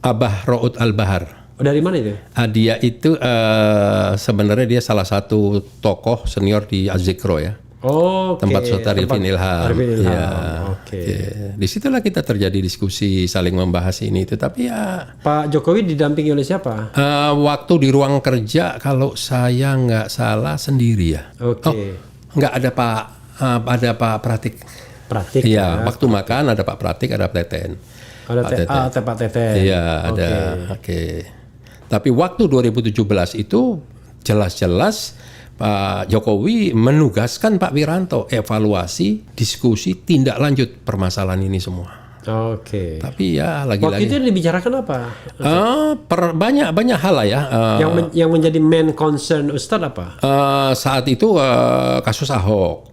Abah Ra'ut Al-Bahar.
Oh, dari mana itu?
Dia itu sebenarnya dia salah satu tokoh senior di Az-Zikro ya.
Oh,
Tempat Ustadz Arifin Ilham.
Arifin Ilham.
Ya.
Oke.
Disitulah kita terjadi diskusi saling membahas ini itu. Tapi ya
Pak Jokowi didampingi oleh siapa?
waktu di ruang kerja kalau saya nggak salah sendiri ya.
Oke.
Nggak ada Pak Pratik.
Pratik.
Iya, waktu makan ada Pak Pratik, ada Pak Teten.
Ada Pak Teten.
Iya, ada. Oke. Tapi waktu 2017 itu jelas-jelas Pak Jokowi menugaskan Pak Wiranto evaluasi, diskusi, tindak lanjut permasalahan ini semua.
Oke.
Tapi ya
Waktu
lagi-lagi
itu yang dibicarakan apa?
banyak hal lah ya.
Yang menjadi main concern Ustadz apa?
Saat itu kasus Ahok.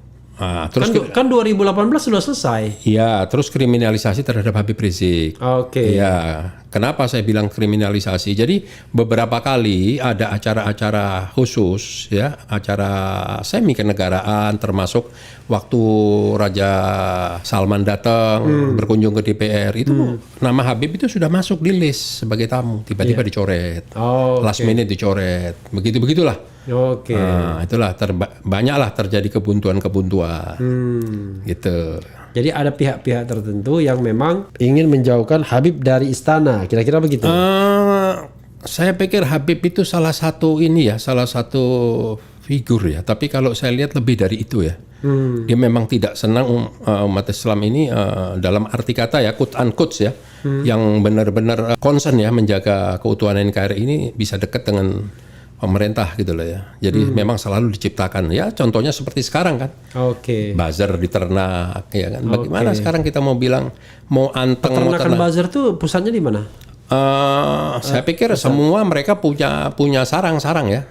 Terus
Kan 2018 sudah selesai.
iya, terus kriminalisasi terhadap Habib Rizik.
Oke.
Iya, kenapa saya bilang kriminalisasi? Jadi beberapa kali ada acara-acara khusus ya, acara semi kenegaraan termasuk waktu Raja Salman datang berkunjung ke DPR itu nama Habib itu sudah masuk di list sebagai tamu, tiba-tiba dicoret.
Oh,
Last minute dicoret. Begitulah.
Oke.
Nah, itulah banyaklah terjadi kebuntuan-kebuntuan. Gitu.
Jadi ada pihak-pihak tertentu yang memang ingin menjauhkan Habib dari istana, kira-kira begitu.
Saya pikir Habib itu salah satu figur ya. Tapi kalau saya lihat lebih dari itu ya. Dia memang tidak senang umat Islam ini dalam arti kata ya, quote unquote ya, yang benar-benar concern ya menjaga keutuhan NKRI ini bisa dekat dengan pemerintah gitu loh ya. Jadi memang selalu diciptakan ya. Contohnya seperti sekarang kan.
Oke.
Buzzer di ternak ya kan. Bagaimana sekarang kita mau bilang mau anteng mau
Peternakan buzzer tuh pusatnya di mana?
saya pikir semua mereka punya sarang-sarang ya.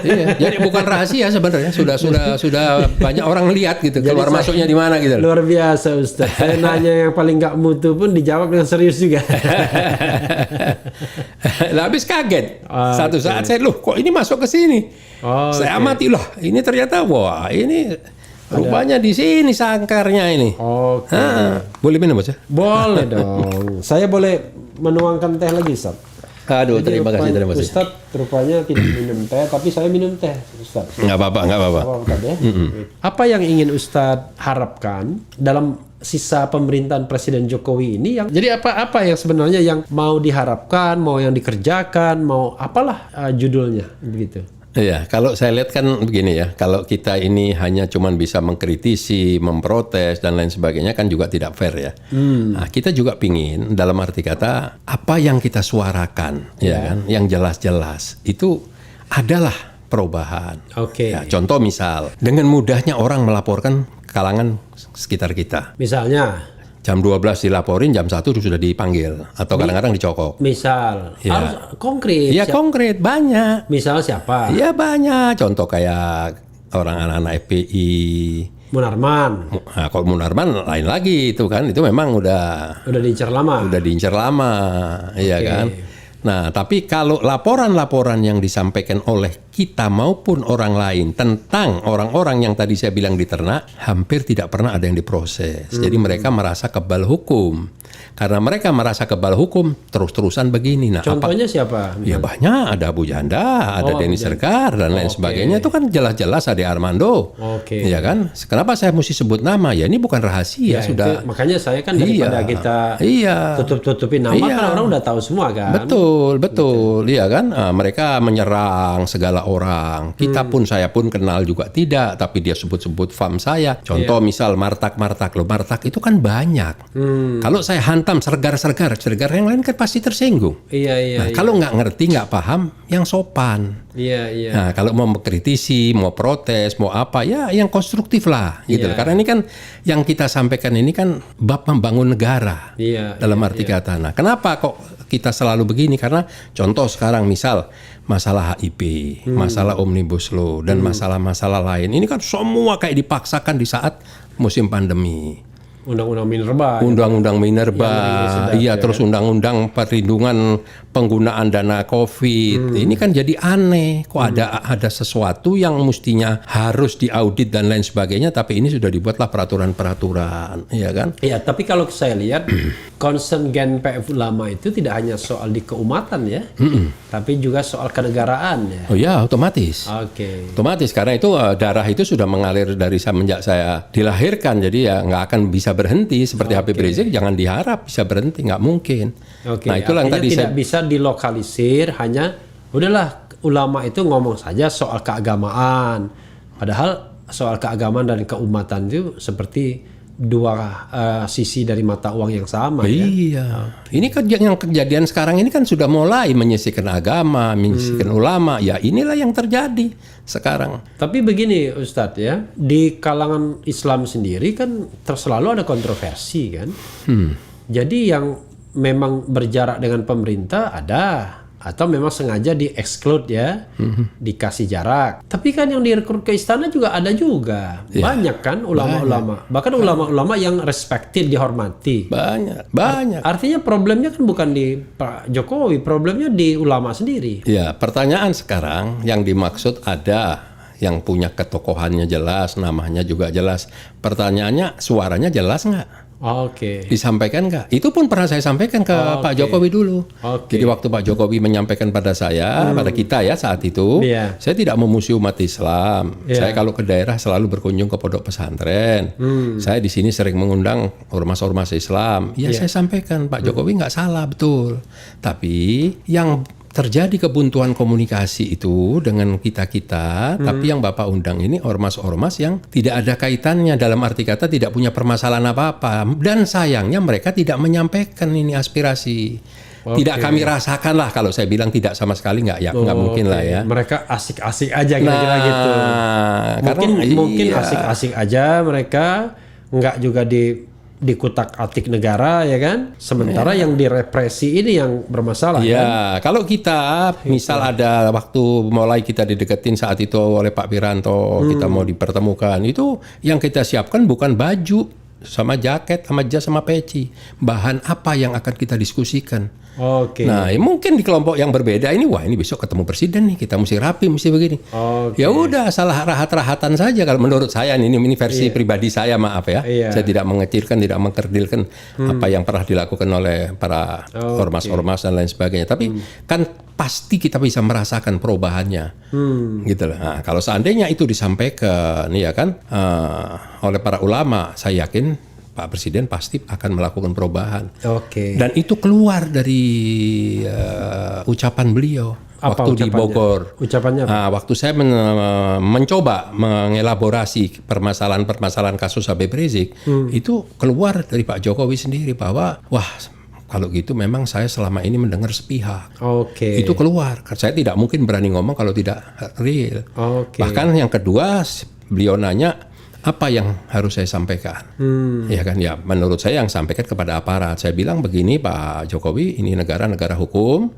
Iya, jadi bukan rahasia sebenarnya. Sudah banyak orang lihat gitu keluar masuknya di mana gitu.
Luar biasa Ustaz. Saya nanya yang paling nggak mutu pun dijawab dengan serius juga.
Lah habis kaget. Satu saat saya kok ini masuk ke sini. Saya amati loh, ini ternyata wah ini rupanya di sini sangkarnya ini.
Oke.
Boleh minum Mas ya?
Boleh dong. Saya boleh menuangkan teh lagi Ustaz.
Aduh, terima kasih.
Ustaz rupanya tidak minum teh, tapi saya minum teh Ustaz.
Nggak apa-apa.
Ustaz, ya? Apa yang ingin Ustaz harapkan dalam sisa pemerintahan Presiden Jokowi ini jadi apa yang sebenarnya yang mau diharapkan, mau yang dikerjakan, mau apalah judulnya begitu.
Iya, kalau saya lihat kan begini ya, kalau kita ini hanya cuman bisa mengkritisi, memprotes dan lain sebagainya kan juga tidak fair ya. Nah, kita juga pingin dalam arti kata apa yang kita suarakan, ya kan, yang jelas-jelas itu adalah perubahan.
Oke.
Ya, contoh misal, dengan mudahnya orang melaporkan kalangan sekitar kita.
Misalnya
Jam 12 dilaporin, jam 1 sudah dipanggil atau kadang-kadang dicokok.
misal
Ya.
harus konkret.
Iya konkret banyak.
Misal siapa?
Iya banyak. Contoh kayak orang anak-anak FPI.
Munarman.
Nah, kalau Munarman lain lagi itu kan, itu memang udah
Diincar lama.
diincar lama, iya kan. Nah, tapi kalau laporan-laporan yang disampaikan oleh kita maupun orang lain tentang orang-orang yang tadi saya bilang di ternak, hampir tidak pernah ada yang diproses. Jadi mereka merasa kebal hukum. Karena mereka merasa kebal hukum, terus-terusan begini. Nah,
Contohnya siapa?
Ya banyak, ada Abu Janda, ada Denny Sergar dan lain sebagainya. Itu kan jelas-jelas ada Armando.
Oke.
Iya kan? Kenapa saya mesti sebut nama? Ya ini bukan rahasia, sudah.
Makanya saya kan daripada kita tutup-tutupin nama kan orang udah tahu semua kan.
Betul. Iya kan? Nah, mereka menyerang segala orang. Kita pun, saya pun kenal juga tidak, tapi dia sebut-sebut fam saya. Contoh misal Martak loh. Martak itu kan banyak. Kalau saya hantam sergar yang lain kan pasti tersinggung.
Iya.
Nah, kalau nggak ngerti, nggak paham, yang sopan.
Iya.
Nah, kalau mau mengkritisi, mau protes, mau apa, ya yang konstruktif lah, gitu. Karena ini kan yang kita sampaikan ini kan bab membangun negara. Dalam arti kata. Nah, kenapa kok kita selalu begini? Karena contoh sekarang misal masalah HIP, masalah Omnibus Law dan masalah-masalah lain. Ini kan semua kayak dipaksakan di saat musim pandemi. Undang-undang Minerba, terus undang-undang perlindungan penggunaan dana COVID. Ini kan jadi aneh. Kok ada sesuatu yang mestinya harus diaudit dan lain sebagainya, tapi ini sudah dibuatlah peraturan-peraturan, ya kan?
Iya, tapi kalau saya lihat concern GNPF Ulama itu tidak hanya soal di keumatan ya, tapi juga soal kenegaraan ya.
Oh ya, otomatis.
Oke.
Otomatis karena itu darah itu sudah mengalir dari semenjak saya dilahirkan, jadi ya nggak akan bisa berhenti seperti Habib Rizik, jangan diharap bisa berhenti, nggak mungkin. Nah itulah yang tadi
tidak bisa dilokalisir, hanya udahlah ulama itu ngomong saja soal keagamaan, padahal soal keagamaan dan keumatan itu seperti dua sisi dari mata uang yang sama.
Iya. Ini kan yang kejadian sekarang ini kan sudah mulai menyisihkan agama, menyisihkan ulama. Ya inilah yang terjadi sekarang.
Tapi begini Ustadz ya, di kalangan Islam sendiri kan selalu ada kontroversi kan. Jadi yang memang berjarak dengan pemerintah ada, atau memang sengaja di-exclude ya, dikasih jarak. Tapi kan yang direkrut ke istana juga ada juga. Banyak kan ulama-ulama. Bahkan ulama-ulama yang respected, dihormati.
Banyak.
Artinya problemnya kan bukan di Pak Jokowi, problemnya di ulama sendiri.
Ya, pertanyaan sekarang yang dimaksud ada yang punya ketokohannya jelas, namanya juga jelas. Pertanyaannya, suaranya jelas nggak?
Oke.
Disampaikan nggak? Itu pun pernah saya sampaikan ke Pak Jokowi dulu. Jadi waktu Pak Jokowi menyampaikan pada saya, pada kita ya saat itu, saya tidak memusuhi umat Islam. Saya kalau ke daerah selalu berkunjung ke pondok pesantren. Saya di sini sering mengundang ormas-ormas Islam. Ya saya sampaikan Pak Jokowi nggak salah, betul. Tapi yang terjadi kebuntuan komunikasi itu dengan kita-kita, tapi yang Bapak undang ini ormas-ormas yang tidak ada kaitannya, dalam arti kata tidak punya permasalahan apa-apa. Dan sayangnya mereka tidak menyampaikan ini aspirasi. Tidak kami rasakan lah, kalau saya bilang tidak sama sekali nggak mungkin lah ya.
Mereka asik-asik aja kira-kira gitu. Mungkin asik-asik aja mereka, nggak juga dikutak-atik negara ya kan, sementara yang direpresi ini yang bermasalah kan.
Kalau kita misal ada waktu mulai kita dideketin saat itu oleh Pak Wiranto, kita mau dipertemukan, itu yang kita siapkan bukan baju sama jaket sama jas sama peci, bahan apa yang akan kita diskusikan. Nah, mungkin di kelompok yang berbeda ini, wah ini besok ketemu presiden nih, kita mesti rapi, mesti begini. Ya udah, salah rahat-rahatan saja kalau menurut saya. Ini versi pribadi saya, maaf ya. Saya tidak mengecilkan, tidak mengkerdilkan apa yang pernah dilakukan oleh para ormas-ormas dan lain sebagainya. Tapi kan pasti kita bisa merasakan perubahannya, gitu loh. Nah, kalau seandainya itu disampaikan, ya kan, oleh para ulama, saya yakin Pak Presiden pasti akan melakukan perubahan. Dan itu keluar dari ucapan beliau waktu di Bogor.
Ucapannya apa?
Nah, waktu saya mencoba mengelaborasi permasalahan kasus Habib Rizik, itu keluar dari Pak Jokowi sendiri bahwa wah, kalau gitu memang saya selama ini mendengar sepihak. Itu keluar. Saya tidak mungkin berani ngomong kalau tidak real. Bahkan yang kedua, beliau nanya, apa yang harus saya sampaikan? Ya kan, ya menurut saya yang sampaikan kepada aparat. Saya bilang begini, Pak Jokowi, ini negara hukum.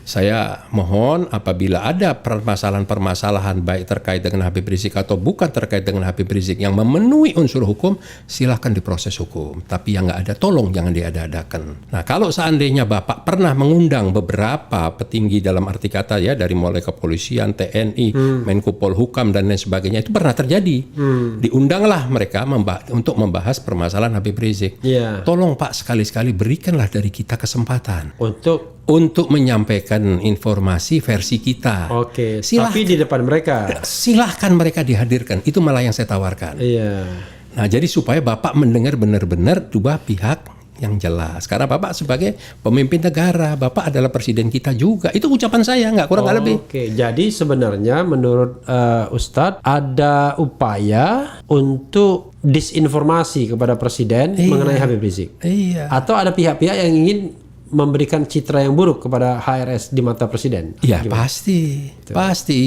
Saya mohon apabila ada permasalahan baik terkait dengan Habib Rizik atau bukan terkait dengan Habib Rizik yang memenuhi unsur hukum, silahkan diproses hukum. Tapi yang nggak ada, tolong jangan diada-adakan. Nah, kalau seandainya Bapak pernah mengundang beberapa petinggi dalam arti kata ya, dari mulai kepolisian, TNI, Menko Polhukam dan lain sebagainya, itu pernah terjadi. Diundanglah mereka untuk membahas permasalahan Habib Rizik. Tolong Pak, sekali-sekali berikanlah dari kita kesempatan untuk menyampaikan informasi versi kita.
Tapi di depan mereka.
Silahkan mereka dihadirkan. Itu malah yang saya tawarkan. Nah, jadi supaya Bapak mendengar benar-benar dua pihak yang jelas. Karena Bapak sebagai pemimpin negara, Bapak adalah presiden kita juga. Itu ucapan saya, nggak kurang nggak lebih.
Jadi sebenarnya menurut Ustadz ada upaya untuk disinformasi kepada presiden mengenai Habib Rizik. Atau ada pihak-pihak yang ingin memberikan citra yang buruk kepada HRS di mata presiden.
Iya, pasti.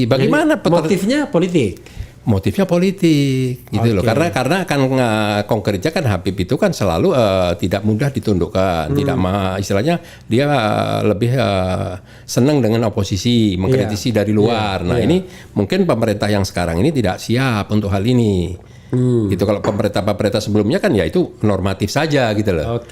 Bagaimana
motifnya politik?
Motifnya politik gitu loh, karena kan konkretnya kan Habib itu kan selalu tidak mudah ditundukkan, tidak istilahnya dia lebih senang dengan oposisi, mengkritisi dari luar. Nah, ini mungkin pemerintah yang sekarang ini tidak siap untuk hal ini. Gitu, kalau pemerintah sebelumnya kan ya itu normatif saja gitu loh.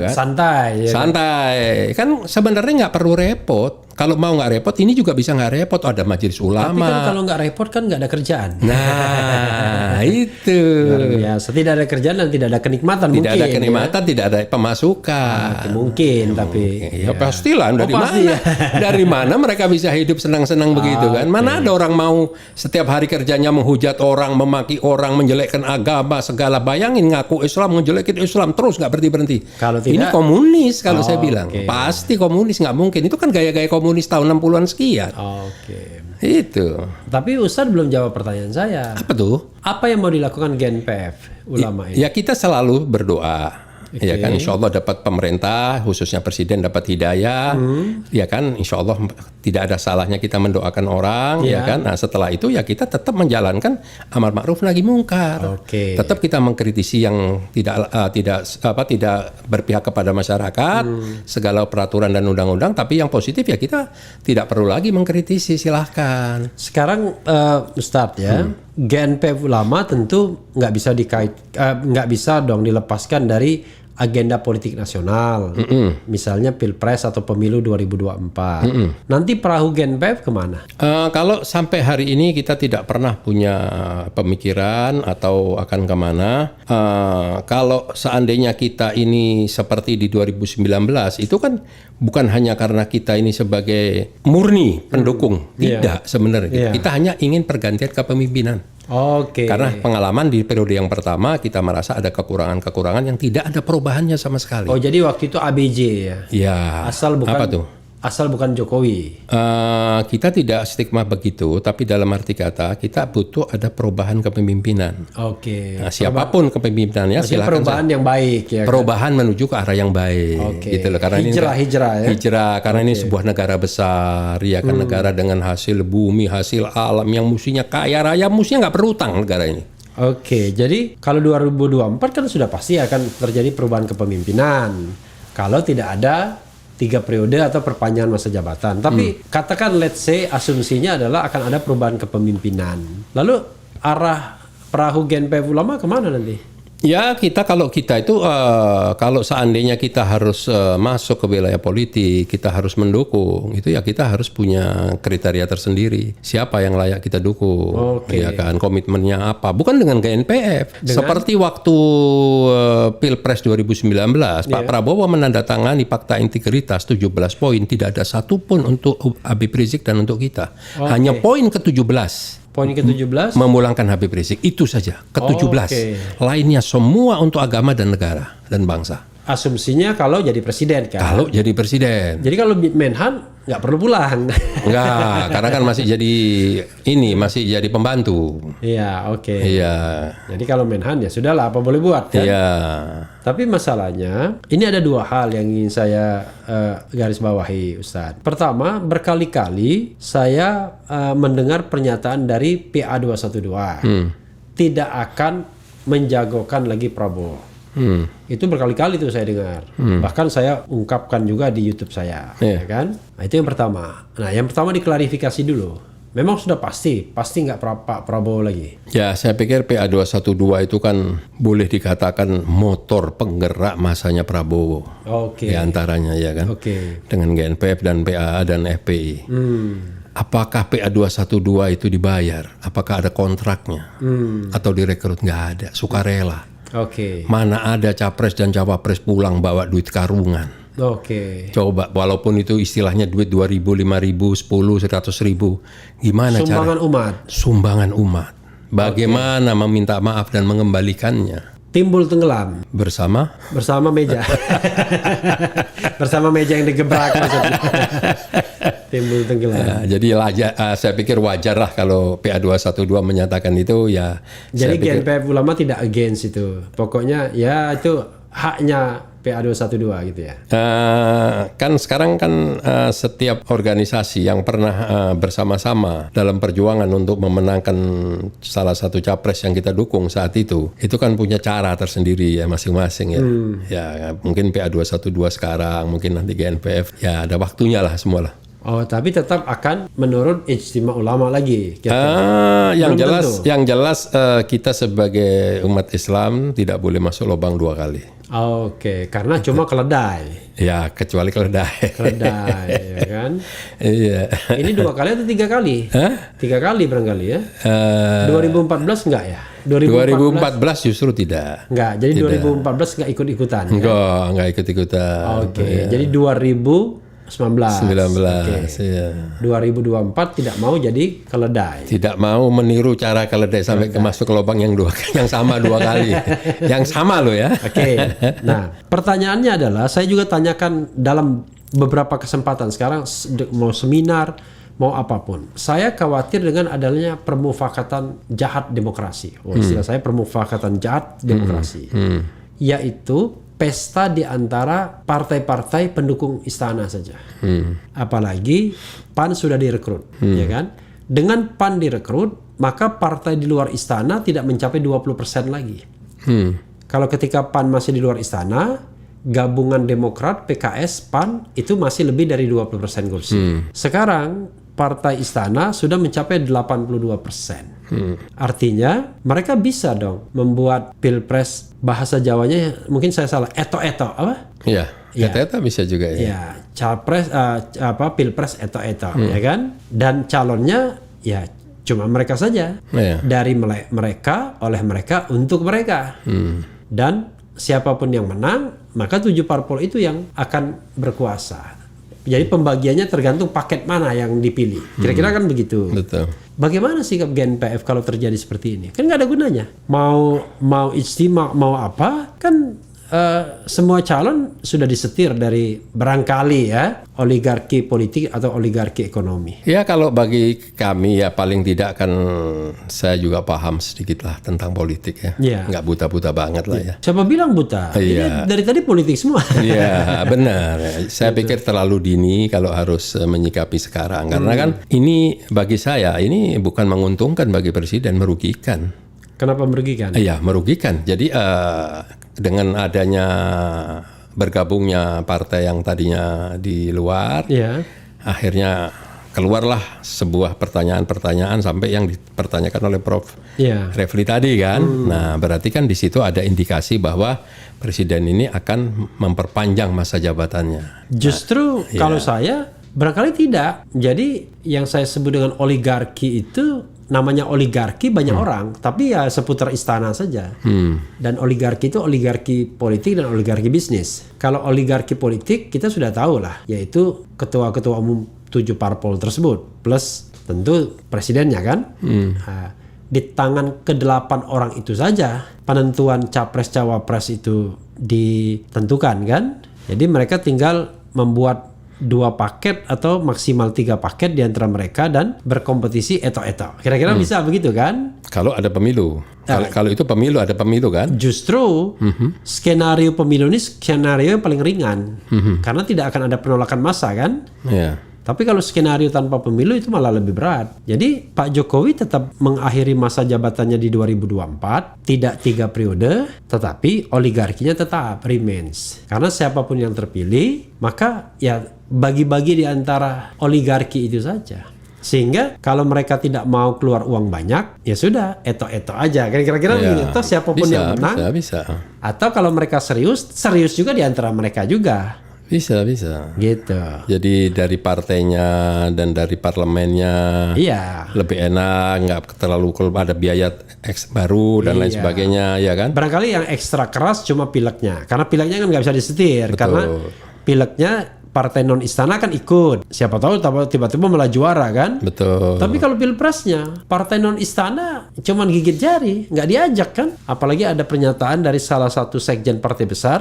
Santai.
Santai. Kan sebenarnya nggak perlu repot. Kalau mau nggak repot, ini juga bisa nggak repot. Ada majelis ulama.
Tapi kan kalau nggak repot kan nggak ada kerjaan.
Nah, itu.
Luar biasa. Tidak ada kerjaan dan tidak ada kenikmatan.
Tidak ada kenikmatan, tidak ada pemasukan.
Mungkin, tapi.
Ya pastilah. Dari mana? Dari mana mereka bisa hidup senang-senang begitu kan? Mana ada orang mau setiap hari kerjanya menghujat orang, memaki orang, menjelekkan agama segala. Bayangin ngaku Islam, menjelekin Islam terus nggak berhenti.
Kalau tidak,
ini komunis kalau saya bilang. Pasti komunis, nggak mungkin. Itu kan gaya-gaya komunis tahun 60-an sekian. Itu.
Tapi Ustadz belum jawab pertanyaan saya.
Apa tuh?
Apa yang mau dilakukan GNPF ulama ini?
Ya kita selalu berdoa. Ya kan, insya Allah dapat pemerintah, khususnya presiden dapat hidayah. Ya kan, insya Allah tidak ada salahnya kita mendoakan orang. Ya kan, nah setelah itu ya kita tetap menjalankan amar ma'ruf nahi mungkar. Tetap kita mengkritisi yang tidak berpihak kepada masyarakat, segala peraturan dan undang-undang. Tapi yang positif ya kita tidak perlu lagi mengkritisi, silahkan.
Sekarang Ustadz ya, GNPF ulama tentu nggak bisa dong dilepaskan dari agenda politik nasional, misalnya Pilpres atau Pemilu 2024. Nanti perahu GNPF kemana?
Kalau sampai hari ini kita tidak pernah punya pemikiran atau akan kemana. Kalau seandainya kita ini seperti di 2019, itu kan bukan hanya karena kita ini sebagai murni pendukung, tidak sebenarnya. Kita hanya ingin pergantian kepemimpinan. Karena pengalaman di periode yang pertama kita merasa ada kekurangan-kekurangan yang tidak ada perubahannya sama sekali.
Jadi waktu itu ABJ ya?
Ya.
Asal bukan.
Apa tuh?
asal bukan Jokowi.
Kita tidak stigma begitu, tapi dalam arti kata kita butuh ada perubahan kepemimpinan.
Oke.
Nah, siapapun kepemimpinannya
Maksudnya
silakan.
perubahan yang baik ya.
Perubahan menuju ke arah yang baik,
Oke.
gitu loh. Karena
Hijrah ya.
hijrah, karena ini sebuah negara besar, ya kan, negara dengan hasil bumi, hasil alam yang mestinya kaya raya, mestinya nggak berutang negara ini.
Oke, jadi kalau 2024 kan sudah pasti akan terjadi perubahan kepemimpinan. Kalau tidak ada 3 periode atau perpanjangan masa jabatan. Tapi katakan let's say asumsinya adalah akan ada perubahan kepemimpinan. Lalu arah perahu GNPF Ulama kemana nanti?
Ya kalau kita itu kalau seandainya kita harus masuk ke wilayah politik, kita harus mendukung, itu ya kita harus punya kriteria tersendiri. Siapa yang layak kita dukung?
Oke.
Ya kan, komitmennya apa? Bukan dengan GNPF. Seperti waktu Pilpres 2019, Pak Prabowo menandatangani Fakta Integritas 17 poin, tidak ada satupun untuk Habib Rizik dan untuk kita. Hanya poin ke-17.
Poin ke-17?
Memulangkan Habib Rizik, itu saja, ke-17. Lainnya semua untuk agama dan negara dan bangsa.
Asumsinya kalau jadi presiden kan?
Kalau jadi presiden.
Jadi kalau Menhan nggak perlu pulang.
Enggak, karena kan masih jadi pembantu.
Iya, oke.
Iya.
Jadi kalau Menhan ya sudahlah, apa boleh buat kan?
Iya.
Tapi masalahnya, ini ada 2 hal yang ingin saya garis bawahi, Ustadz. Pertama, berkali-kali saya mendengar pernyataan dari PA212 tidak akan menjagokan lagi Prabowo. Itu berkali-kali tuh saya dengar. Bahkan saya ungkapkan juga di YouTube saya, ya kan? Nah, itu yang pertama. Nah, yang pertama diklarifikasi dulu. Memang sudah pasti nggak Pak Prabowo lagi.
Ya, saya pikir PA212 itu kan boleh dikatakan motor penggerak masanya Prabowo.
Oke.
Di antaranya ya kan.
Oke.
Dengan GNPF dan PAA dan FPI. Apakah PA212 itu dibayar? Apakah ada kontraknya? Atau direkrut? Nggak ada, sukarela.
Oke.
Mana ada capres dan cawapres pulang bawa duit karungan.
Oke.
Coba, walaupun itu istilahnya duit 2.000, 5.000, 10, 100.000. Gimana
Sumbangan
cara?
umat.
Sumbangan umat. Bagaimana meminta maaf dan mengembalikannya?
Timbul tenggelam
Bersama?
bersama meja. Bersama meja yang digebrak maksudnya. Timbul tenggelam.
Ya, jadi saya pikir wajar lah kalau PA212 menyatakan itu ya.
Jadi GNPF Ulama tidak against itu. Pokoknya ya itu haknya PA212 gitu ya.
Kan sekarang kan setiap organisasi yang pernah bersama-sama dalam perjuangan untuk memenangkan salah satu capres yang kita dukung saat itu kan punya cara tersendiri ya masing-masing ya. Ya mungkin PA212 sekarang, mungkin nanti GNPF, ya ada waktunya lah semua lah.
Oh, tapi tetap akan menurut ijtima ulama lagi.
Yang jelas kita sebagai umat Islam tidak boleh masuk lubang 2 kali.
Oke, karena cuma keledai.
Ya, kecuali keledai.
Keledai, ya kan?
Iya.
Ini 2 kali atau 3 kali? 3 kali barangkali ya. 2014 enggak ya?
2014 justru tidak.
Enggak, jadi tidak. 2014 enggak ikut-ikutan.
Enggak ikut-ikutan.
Oke, jadi 2019.
Ya.
2024 tidak mau jadi keledai.
Tidak mau meniru cara keledai sampai masuk ke lubang yang sama 2 kali. Yang sama loh ya.
Oke. Nah, pertanyaannya adalah saya juga tanyakan dalam beberapa kesempatan sekarang, mau seminar, mau apapun. Saya khawatir dengan adanya permufakatan jahat demokrasi. Istilah saya permufakatan jahat demokrasi. Yaitu pesta di antara partai-partai pendukung istana saja. Apalagi PAN sudah direkrut, ya kan? Dengan PAN direkrut, maka partai di luar istana tidak mencapai 20% lagi. Kalau ketika PAN masih di luar istana, gabungan Demokrat, PKS, PAN itu masih lebih dari 20% kursi. Sekarang partai istana sudah mencapai 82%. Artinya mereka bisa dong membuat pilpres, bahasa Jawanya mungkin saya salah, eto-eto apa?
Iya, eto-eto bisa juga ya.
Ya, capres pilpres eto-eto, ya kan? Dan calonnya ya cuma mereka saja. Dari mereka, oleh mereka, untuk mereka. Dan siapapun yang menang, maka 7 parpol itu yang akan berkuasa. Jadi pembagiannya tergantung paket mana yang dipilih. Kira-kira kan begitu.
Betul.
Bagaimana sikap GNPF kalau terjadi seperti ini? Kan nggak ada gunanya. Mau ijtima, mau apa? Kan semua calon sudah disetir dari barangkali ya oligarki politik atau oligarki ekonomi.
Ya kalau bagi kami ya paling tidak kan saya juga paham sedikit lah tentang politik ya.
Iya.
Nggak buta-buta banget lah ya.
Siapa bilang buta?
Iya.
Ini dari tadi politik semua.
Iya benar. Saya pikir terlalu dini kalau harus menyikapi sekarang. Karena kan ini bagi saya ini bukan menguntungkan bagi presiden, merugikan.
Kenapa merugikan?
Iya merugikan. Jadi dengan adanya bergabungnya partai yang tadinya di luar,
Iya.
akhirnya keluarlah sebuah pertanyaan-pertanyaan sampai yang dipertanyakan oleh Prof.
Iya.
Refli tadi kan. Nah, berarti kan di situ ada indikasi bahwa presiden ini akan memperpanjang masa jabatannya.
Justru kalau saya barangkali tidak. Jadi yang saya sebut dengan oligarki itu namanya oligarki banyak orang, tapi ya seputar istana saja. Dan oligarki itu oligarki politik dan oligarki bisnis. Kalau oligarki politik kita sudah tahu lah, yaitu ketua-ketua umum 7 parpol tersebut, plus tentu presidennya kan. Nah, di tangan ke-8 orang itu saja penentuan capres-cawapres itu ditentukan kan. Jadi mereka tinggal membuat 2 paket atau maksimal 3 paket di antara mereka dan berkompetisi eto-eto. Kira-kira bisa begitu kan?
Kalau ada pemilu. Kalau itu pemilu, ada pemilu kan?
Justru skenario pemilu ini skenario yang paling ringan. Karena tidak akan ada penolakan massa kan?
Iya.
Tapi kalau skenario tanpa pemilu itu malah lebih berat. Jadi Pak Jokowi tetap mengakhiri masa jabatannya di 2024, tidak 3 periode, tetapi oligarkinya tetap remains. Karena siapapun yang terpilih, maka ya bagi-bagi di antara oligarki itu saja. Sehingga kalau mereka tidak mau keluar uang banyak, ya sudah, eto-eto aja. Kira-kira begitu, siapapun yang menang.
Bisa.
Atau kalau mereka serius juga di antara mereka juga.
Bisa.
Gitu.
Jadi dari partainya dan dari parlemennya
Iya.
lebih enak, nggak terlalu ada biaya baru dan lain sebagainya, ya kan?
Barangkali yang ekstra keras cuma pileknya, karena pileknya kan nggak bisa disetir,
Betul.
karena pileknya partai non istana kan ikut, siapa tahu tiba-tiba malah juara kan.
Betul.
Tapi kalau pilpresnya partai non istana cuman gigit jari, nggak diajak kan. Apalagi ada pernyataan dari salah satu sekjen partai besar,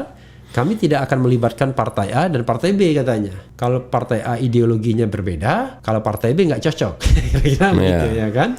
kami tidak akan melibatkan partai A dan partai B katanya. Kalau partai A ideologinya berbeda, kalau partai B nggak cocok. Kira-kira begitu ya kan.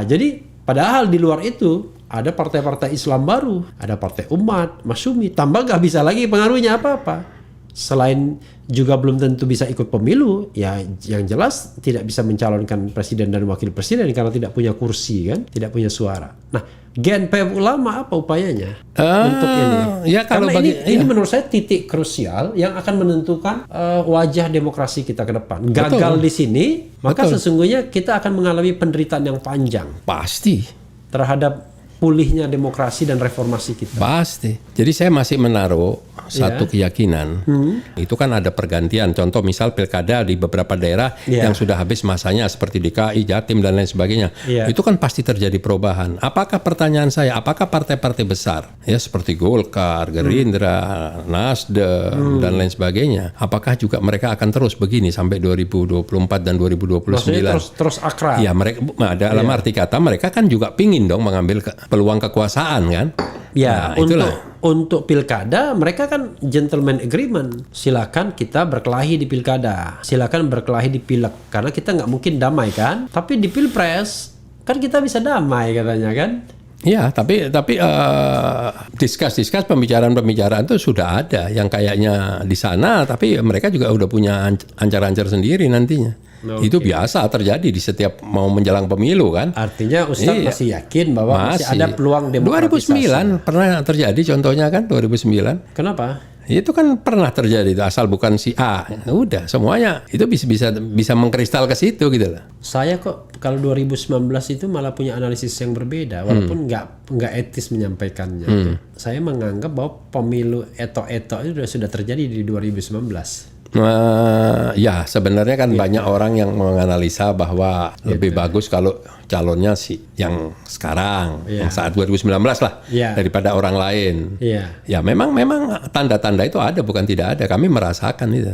Jadi padahal di luar itu ada partai-partai Islam baru, ada partai umat, Masyumi, tambah nggak bisa lagi pengaruhnya apa-apa. Selain juga belum tentu bisa ikut pemilu, ya yang jelas tidak bisa mencalonkan presiden dan wakil presiden karena tidak punya kursi kan, tidak punya suara. Nah, GNPF Ulama apa upayanya untuk ini?
Ya kalau
karena ini menurut saya titik krusial yang akan menentukan wajah demokrasi kita ke depan. Gagal di sini, maka sesungguhnya kita akan mengalami penderitaan yang panjang.
Pasti.
Terhadap pulihnya demokrasi dan reformasi kita.
Pasti. Jadi saya masih menaruh satu keyakinan. Itu kan ada pergantian. Contoh misal pilkada di beberapa daerah yang sudah habis masanya seperti DKI, Jatim dan lain sebagainya. Itu kan pasti terjadi perubahan. Apakah pertanyaan saya, apakah partai-partai besar ya seperti Golkar, Gerindra, Nasdem dan lain sebagainya, apakah juga mereka akan terus begini sampai 2024 dan 2029?
Maksudnya terus akrab.
Ya mereka dalam arti kata mereka kan juga pingin dong mengambil peluang kekuasaan kan?
Ya,
nah,
untuk pilkada mereka kan gentleman agreement. Silakan kita berkelahi di pilkada, silakan berkelahi di pileg, karena kita nggak mungkin damai kan. Tapi di pilpres kan kita bisa damai katanya kan.
Ya, tapi diskus pembicaraan itu sudah ada yang kayaknya di sana, tapi mereka juga udah punya ancar-ancar sendiri nantinya. Itu biasa terjadi di setiap mau menjelang pemilu kan.
Artinya Ustadz masih yakin bahwa masih ada peluang demokratisasi.
2009 pernah terjadi contohnya kan 2009.
Kenapa?
Itu kan pernah terjadi asal bukan si A. Udah semuanya itu bisa mengkristal ke situ gitu lah.
Saya kok kalau 2019 itu malah punya analisis yang berbeda walaupun nggak etis menyampaikannya. Saya menganggap bahwa pemilu eto-eto itu sudah terjadi di 2019.
Ya sebenarnya kan banyak orang yang menganalisa bahwa lebih bagus kalau calonnya yang sekarang, yang saat 2019 lah daripada orang lain. Ya memang tanda-tanda itu ada, bukan tidak ada. Kami merasakan itu.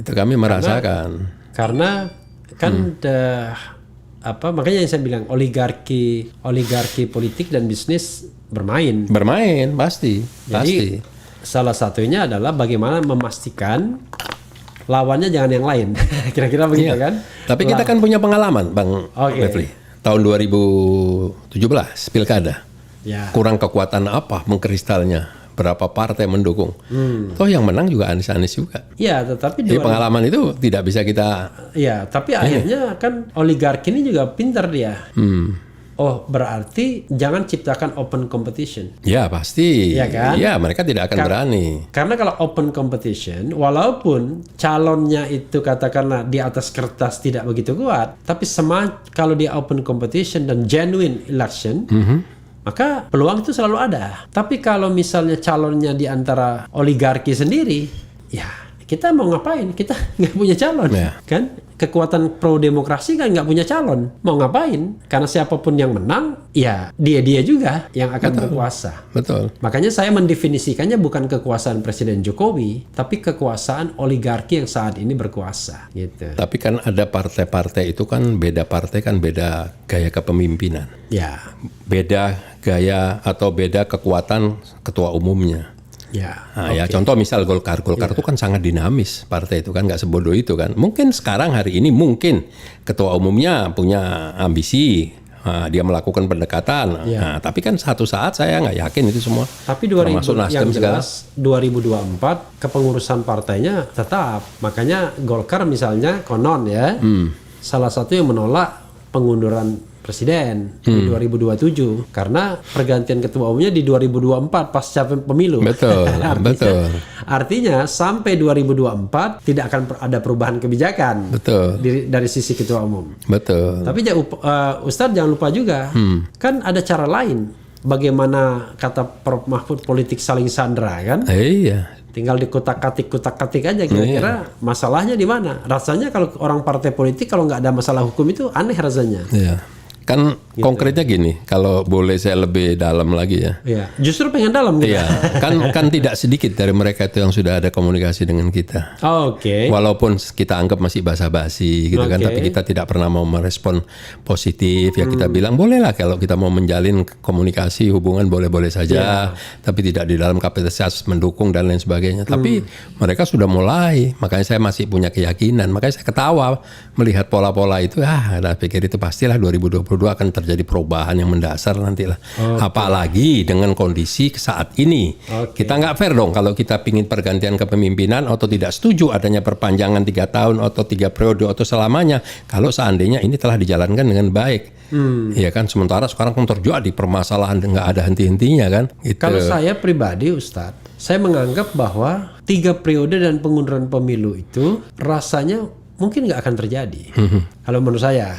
Itu kami merasakan.
Karena kan makanya yang saya bilang oligarki politik dan bisnis bermain.
Pasti.
salah satunya adalah bagaimana memastikan lawannya jangan yang lain. Kira-kira begitu kan?
Tapi kita kan punya pengalaman, Bang Refli. Tahun 2017 pilkada.
Ya.
Kurang kekuatan apa mengkristalnya? Berapa partai mendukung? Toh yang menang juga Anies juga.
Ya, tetapi
Jadi pengalaman itu tidak bisa kita.
Ya, tapi akhirnya kan oligarki ini juga pintar dia. Oh, berarti jangan ciptakan open competition.
Ya pasti.
Ya kan?
Ya mereka tidak akan berani.
Karena kalau open competition, walaupun calonnya itu katakanlah di atas kertas tidak begitu kuat, tapi kalau dia open competition dan genuine election, maka peluang itu selalu ada. Tapi kalau misalnya calonnya di antara oligarki sendiri, ya kita mau ngapain? Kita nggak punya calon, kan? Kekuatan pro demokrasi kan nggak punya calon, mau ngapain? Karena siapapun yang menang, ya dia juga yang akan berkuasa.
Betul.
Makanya saya mendefinisikannya bukan kekuasaan Presiden Jokowi, tapi kekuasaan oligarki yang saat ini berkuasa. Gitu.
Tapi kan ada partai-partai itu kan beda partai kan beda gaya kepemimpinan.
Ya.
Beda gaya atau beda kekuatan ketua umumnya.
Ya,
nah, ya contoh misal Golkar itu kan sangat dinamis, partai itu kan nggak sebodoh itu kan. Mungkin sekarang hari ini mungkin ketua umumnya punya ambisi, dia melakukan pendekatan. Nah, tapi kan satu saat saya nggak yakin itu semua.
Tapi yang jelas 2024 kepengurusan partainya tetap. Makanya Golkar misalnya konon ya, salah satu yang menolak pengunduran presiden di 2027 karena pergantian ketua umumnya di 2024 pasca pemilu.
Betul.
Artinya sampai 2024 tidak akan ada perubahan kebijakan.
Betul.
Dari sisi ketua umum.
Betul.
Tapi Ustadz jangan lupa juga kan ada cara lain. Bagaimana kata Prof Mahfud politik saling sandera kan?
Iya.
Tinggal dikutak-katik aja kira-kira masalahnya di mana? Rasanya kalau orang partai politik kalau nggak ada masalah hukum itu aneh rasanya.
Iya. Kan gitu. Konkretnya gini, kalau boleh saya lebih dalam lagi ya.
Iya, justru pengen dalam gitu.
Iya, kan tidak sedikit dari mereka itu yang sudah ada komunikasi dengan kita.
Oke.
Walaupun kita anggap masih basa-basi gitu kan, tapi kita tidak pernah mau merespon positif. Ya kita bilang bolehlah kalau kita mau menjalin komunikasi hubungan boleh-boleh saja, tapi tidak di dalam kapasitas mendukung dan lain sebagainya. Tapi mereka sudah mulai, makanya saya masih punya keyakinan. Makanya saya ketawa melihat pola-pola itu. Nah, pikir itu pastilah 2022 akan terjadi perubahan yang mendasar nantilah. Apalagi dengan kondisi saat ini. Kita nggak fair dong kalau kita pingin pergantian kepemimpinan atau tidak setuju adanya perpanjangan 3 tahun atau 3 periode atau selamanya kalau seandainya ini telah dijalankan dengan baik. Ya kan, sementara sekarang kan terjadi permasalahan nggak ada henti-hentinya kan. Gitu.
Kalau saya pribadi Ustadz, saya menganggap bahwa 3 periode dan pengunduran pemilu itu rasanya mungkin nggak akan terjadi. Kalau menurut saya.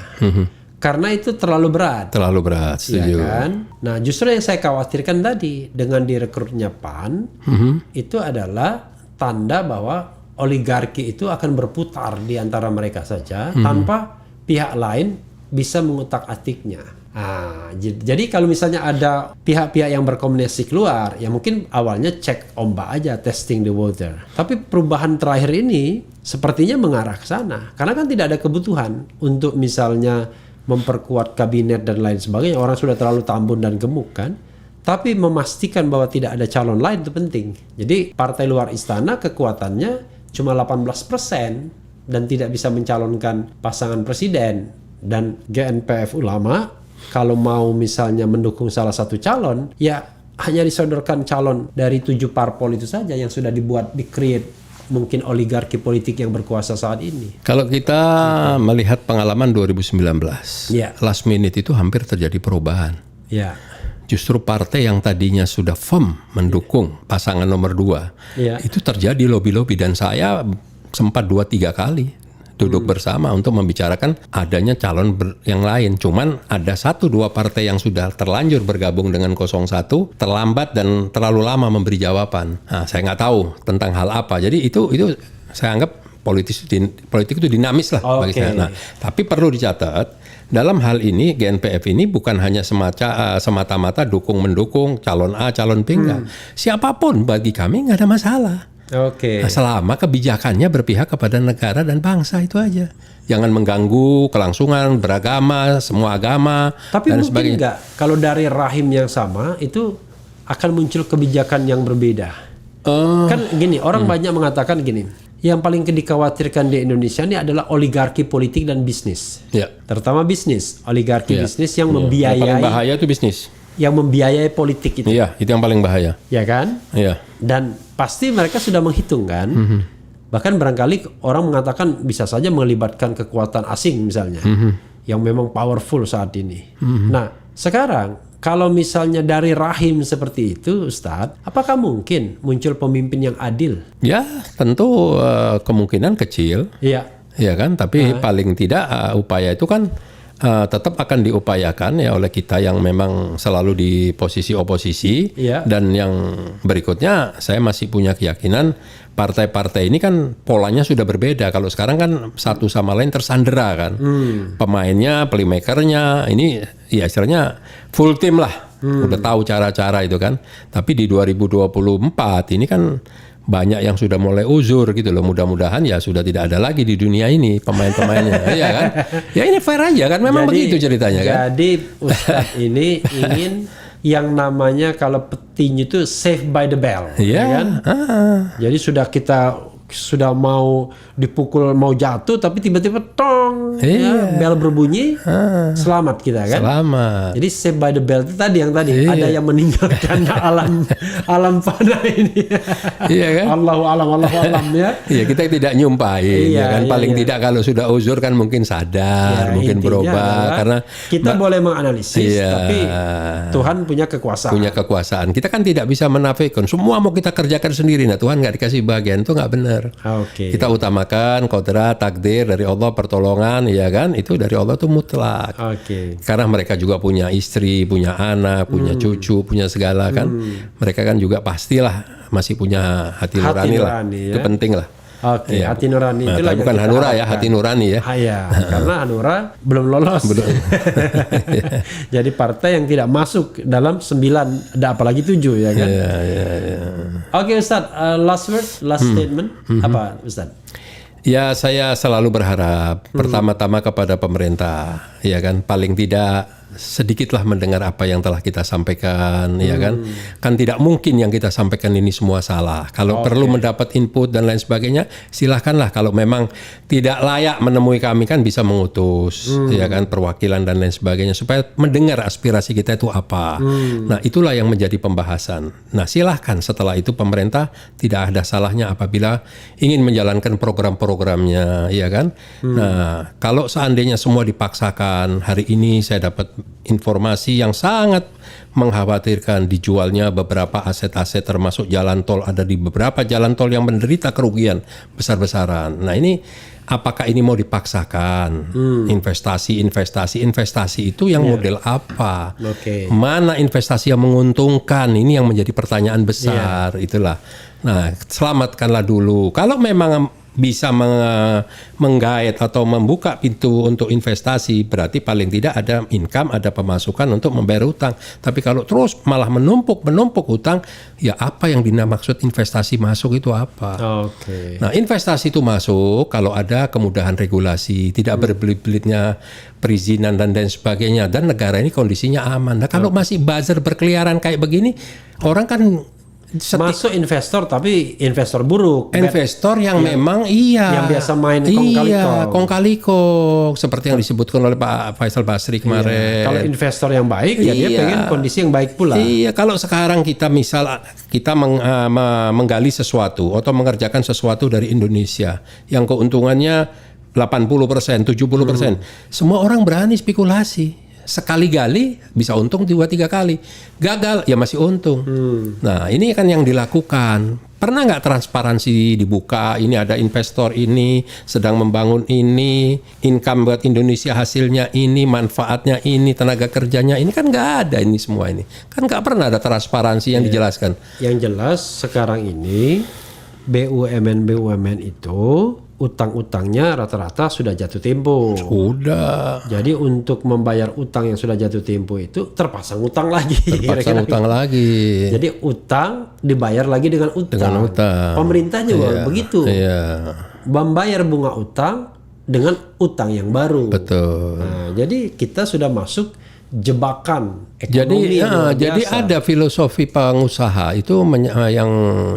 Karena itu terlalu berat. Terlalu berat, setuju. Ya kan? Nah, justru yang saya khawatirkan tadi dengan direkrutnya PAN itu adalah tanda bahwa oligarki itu akan berputar di antara mereka saja tanpa pihak lain bisa mengutak-atiknya. Nah, jadi kalau misalnya ada pihak-pihak yang berkomunikasi keluar, ya mungkin awalnya cek ombak aja, testing the water. Tapi perubahan terakhir ini sepertinya mengarah ke sana. Karena kan tidak ada kebutuhan untuk misalnya memperkuat kabinet dan lain sebagainya. Orang sudah terlalu tambun dan gemuk kan. Tapi memastikan bahwa tidak ada calon lain itu penting. Jadi partai luar istana kekuatannya cuma 18% dan tidak bisa mencalonkan pasangan presiden. Dan GNPF Ulama kalau mau misalnya mendukung salah satu calon, ya hanya disodorkan calon dari 7 parpol itu saja yang sudah di-create mungkin oligarki politik yang berkuasa saat ini. Kalau kita melihat pengalaman 2019, last minute itu hampir terjadi perubahan. Ya. Justru partai yang tadinya sudah firm mendukung pasangan nomor 2, itu terjadi lobby-lobby dan saya sempat 2-3 kali duduk bersama untuk membicarakan adanya calon yang lain. Cuman ada 1-2 partai yang sudah terlanjur bergabung dengan 01 terlambat dan terlalu lama memberi jawaban. Nah, saya nggak tahu tentang hal apa. Jadi itu saya anggap politik itu dinamis lah bagi saya. Nah, tapi perlu dicatat dalam hal ini GNPF ini bukan hanya semata-mata dukung-mendukung calon A, calon B, enggak. Siapapun bagi kami nggak ada masalah. Nah, selama kebijakannya berpihak kepada negara dan bangsa itu aja. Jangan mengganggu kelangsungan beragama, semua agama. Tapi dan mungkin nggak kalau dari rahim yang sama itu akan muncul kebijakan yang berbeda. Kan gini, orang banyak mengatakan gini, yang paling dikhawatirkan di Indonesia ini adalah oligarki politik dan bisnis.
Ya.
Terutama bisnis, oligarki
Iya.
bisnis yang
Yang paling
membiayai
bahaya itu bisnis.
politik itu.
Iya, itu yang paling bahaya.
Ya kan?
Iya.
Dan pasti mereka sudah menghitungkan. Bahkan barangkali orang mengatakan bisa saja melibatkan kekuatan asing misalnya. Yang memang powerful saat ini. Nah, sekarang kalau misalnya dari rahim seperti itu, Ustadz, apakah mungkin muncul pemimpin yang adil?
Ya, tentu kemungkinan kecil.
Iya.
Ya kan, tapi paling tidak upaya itu kan tetap akan diupayakan ya oleh kita yang memang selalu di posisi oposisi.
Iya.
Dan yang berikutnya saya masih punya keyakinan partai-partai ini kan polanya sudah berbeda. Kalau sekarang kan satu sama lain tersandera kan. Pemainnya, playmakernya ini ya istilahnya full tim lah. Udah tahu cara-cara itu kan. Tapi di 2024 ini kan banyak yang sudah mulai uzur gitu loh. Mudah-mudahan ya sudah tidak ada lagi di dunia ini pemain-pemainnya. Iya kan? Ya ini fair aja kan. Memang begitu ceritanya kan.
Jadi Ustadz ini ingin yang namanya kalau petinju itu save by the bell.
Iya
ya kan? Jadi sudah mau dipukul, mau jatuh, tapi tiba-tiba tong, ya, bel berbunyi, selamat kita kan.
Selamat.
Jadi save by the bell itu tadi yang tadi ada yang meninggalkan alam fana ini.
Iya kan?
Allahu alam ya.
Iya, kita tidak nyumpahin ya kan. Paling tidak kalau sudah uzur kan mungkin sadar, mungkin
intinya
berubah
adalah
karena
kita boleh menganalisis,
Iya.
tapi Tuhan punya kekuasaan.
punya kekuasaan. Kita kan tidak bisa menafikan semua mau kita kerjakan sendiri. Nah, Tuhan nggak dikasih bagian, itu nggak benar.
Oke.
Kita utamakan qadar, takdir dari Allah, pertolongan, ya kan? Itu dari Allah tuh mutlak.
Oke.
Karena mereka juga punya istri, punya anak, punya cucu, punya segala kan. Mereka kan juga pastilah masih punya hati nurani lah.
nurani, ya.
Itu penting lah.
Oke,
Iya.
hati nurani
Nah,
itulah
tapi
yang
bukan
kita
Hanura ya,
harapkan.
hati nurani ya.
Ya, karena Hanura belum lolos. Jadi partai yang tidak masuk dalam 9, apalagi 7 ya kan. Oke Ustadz, last word, last statement apa Ustadz?
Ya, saya selalu berharap pertama-tama kepada pemerintah, ya kan, paling tidak sedikitlah mendengar apa yang telah kita sampaikan, ya kan. Kan tidak mungkin yang kita sampaikan ini semua salah. Kalau perlu mendapat input dan lain sebagainya, silahkanlah. Kalau memang tidak layak menemui kami kan bisa mengutus, ya kan, perwakilan dan lain sebagainya supaya mendengar aspirasi kita itu apa. Nah, itulah yang menjadi pembahasan. Nah, silahkan setelah itu pemerintah tidak ada salahnya apabila ingin menjalankan program-programnya, ya kan. Nah, kalau seandainya semua dipaksakan, hari ini saya dapat informasi yang sangat mengkhawatirkan dijualnya beberapa aset-aset termasuk jalan tol. Ada di beberapa jalan tol yang menderita kerugian besar-besaran. Nah, ini apakah ini mau dipaksakan? Investasi itu yang model apa?
Oke.
Mana investasi yang menguntungkan? Ini yang menjadi pertanyaan besar. Itulah. Nah, selamatkanlah dulu. Kalau memang bisa menggait atau membuka pintu untuk investasi, berarti paling tidak ada income, ada pemasukan untuk membayar utang. Tapi kalau terus malah menumpuk utang, ya apa yang dimaksud investasi masuk itu apa?
Oke.
Nah, investasi itu masuk kalau ada kemudahan regulasi, tidak berbelit-belitnya perizinan dan lain sebagainya, dan negara ini kondisinya aman. Nah, kalau masih buzzer berkeliaran kayak begini, orang kan
Masuk investor tapi investor buruk.
investor yang memang
yang biasa main
kong kali kong seperti yang disebutkan oleh Pak Faisal Basri kemarin.
Kalau investor yang baik ya dia pengen kondisi yang baik pula.
Iya, kalau sekarang kita menggali sesuatu atau mengerjakan sesuatu dari Indonesia yang keuntungannya 80%, 70%, semua orang berani spekulasi. Sekali gali bisa untung 2-3 kali, gagal ya masih untung. Nah, ini kan yang dilakukan. Pernah nggak transparansi dibuka? Ini ada investor ini sedang membangun ini, income buat Indonesia hasilnya ini, manfaatnya ini, tenaga kerjanya ini, kan nggak ada ini semua ini. Kan nggak pernah ada transparansi yang dijelaskan.
Yang jelas sekarang ini BUMN itu utang-utangnya rata-rata sudah jatuh tempo.
Udah.
Jadi untuk membayar utang yang sudah jatuh tempo itu terpasang utang lagi.
Terpaksa utang lagi.
Jadi utang dibayar lagi dengan utang.
Dengan utang.
Pemerintah juga begitu.
Iya.
Membayar bunga utang dengan utang yang baru.
Betul.
Nah, jadi kita sudah masuk jebakan
Jadi
ekonomi yang luar
jadi
biasa.
ada filosofi pengusaha itu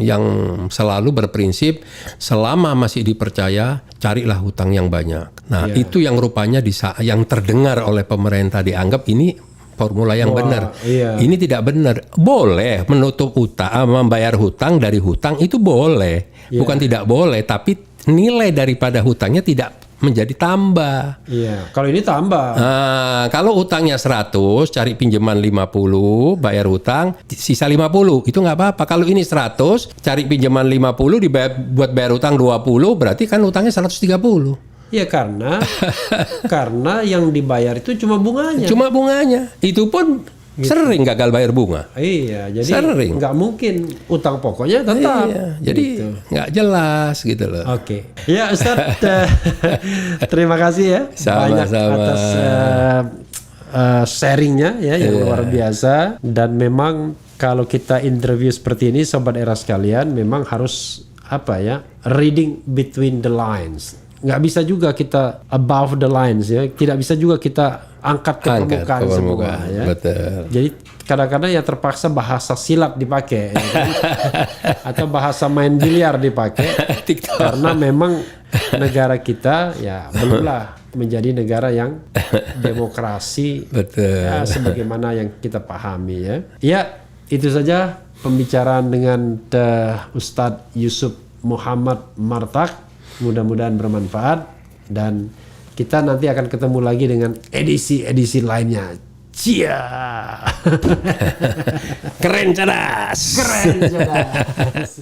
yang selalu berprinsip selama masih dipercaya carilah hutang yang banyak. Nah, itu yang rupanya yang terdengar oleh pemerintah dianggap ini formula yang benar.
Iya.
Ini tidak benar. Boleh menutup hutang, membayar hutang dari hutang itu boleh. Bukan tidak boleh, tapi nilai daripada hutangnya tidak menjadi tambah.
Iya, kalau ini tambah.
Nah, kalau utangnya 100, cari pinjaman 50, bayar hutang, sisa 50, itu nggak apa-apa. Kalau ini 100, cari pinjaman 50, buat bayar hutang 20, berarti kan utangnya 130.
Iya, karena yang dibayar itu cuma bunganya.
Cuma bunganya. Itu pun sering gagal bayar bunga.
Iya, jadi
Sering.
nggak mungkin utang pokoknya tetap.
Iya, jadi nggak jelas gitu loh.
Oke. Ya Ustadz, terima kasih ya banyak
Sama-sama.
atas sharingnya ya yang luar biasa. Dan memang kalau kita interview seperti ini Sobat Era sekalian, memang harus reading between the lines. Nggak bisa juga kita above the lines ya. Tidak bisa juga kita angkat ke permukaan semua ya.
Betul.
Jadi kadang-kadang ya terpaksa bahasa silat dipakai ya kan? Atau bahasa main biliar dipakai karena memang negara kita ya belumlah menjadi negara yang demokrasi.
Betul.
Ya, sebagaimana yang kita pahami ya. Ya, itu saja pembicaraan dengan Ustadz Yusuf Muhammad Martak. Mudah-mudahan bermanfaat dan kita nanti akan ketemu lagi dengan edisi-edisi lainnya. Cia.
Keren cerdas.
Keren cerdas.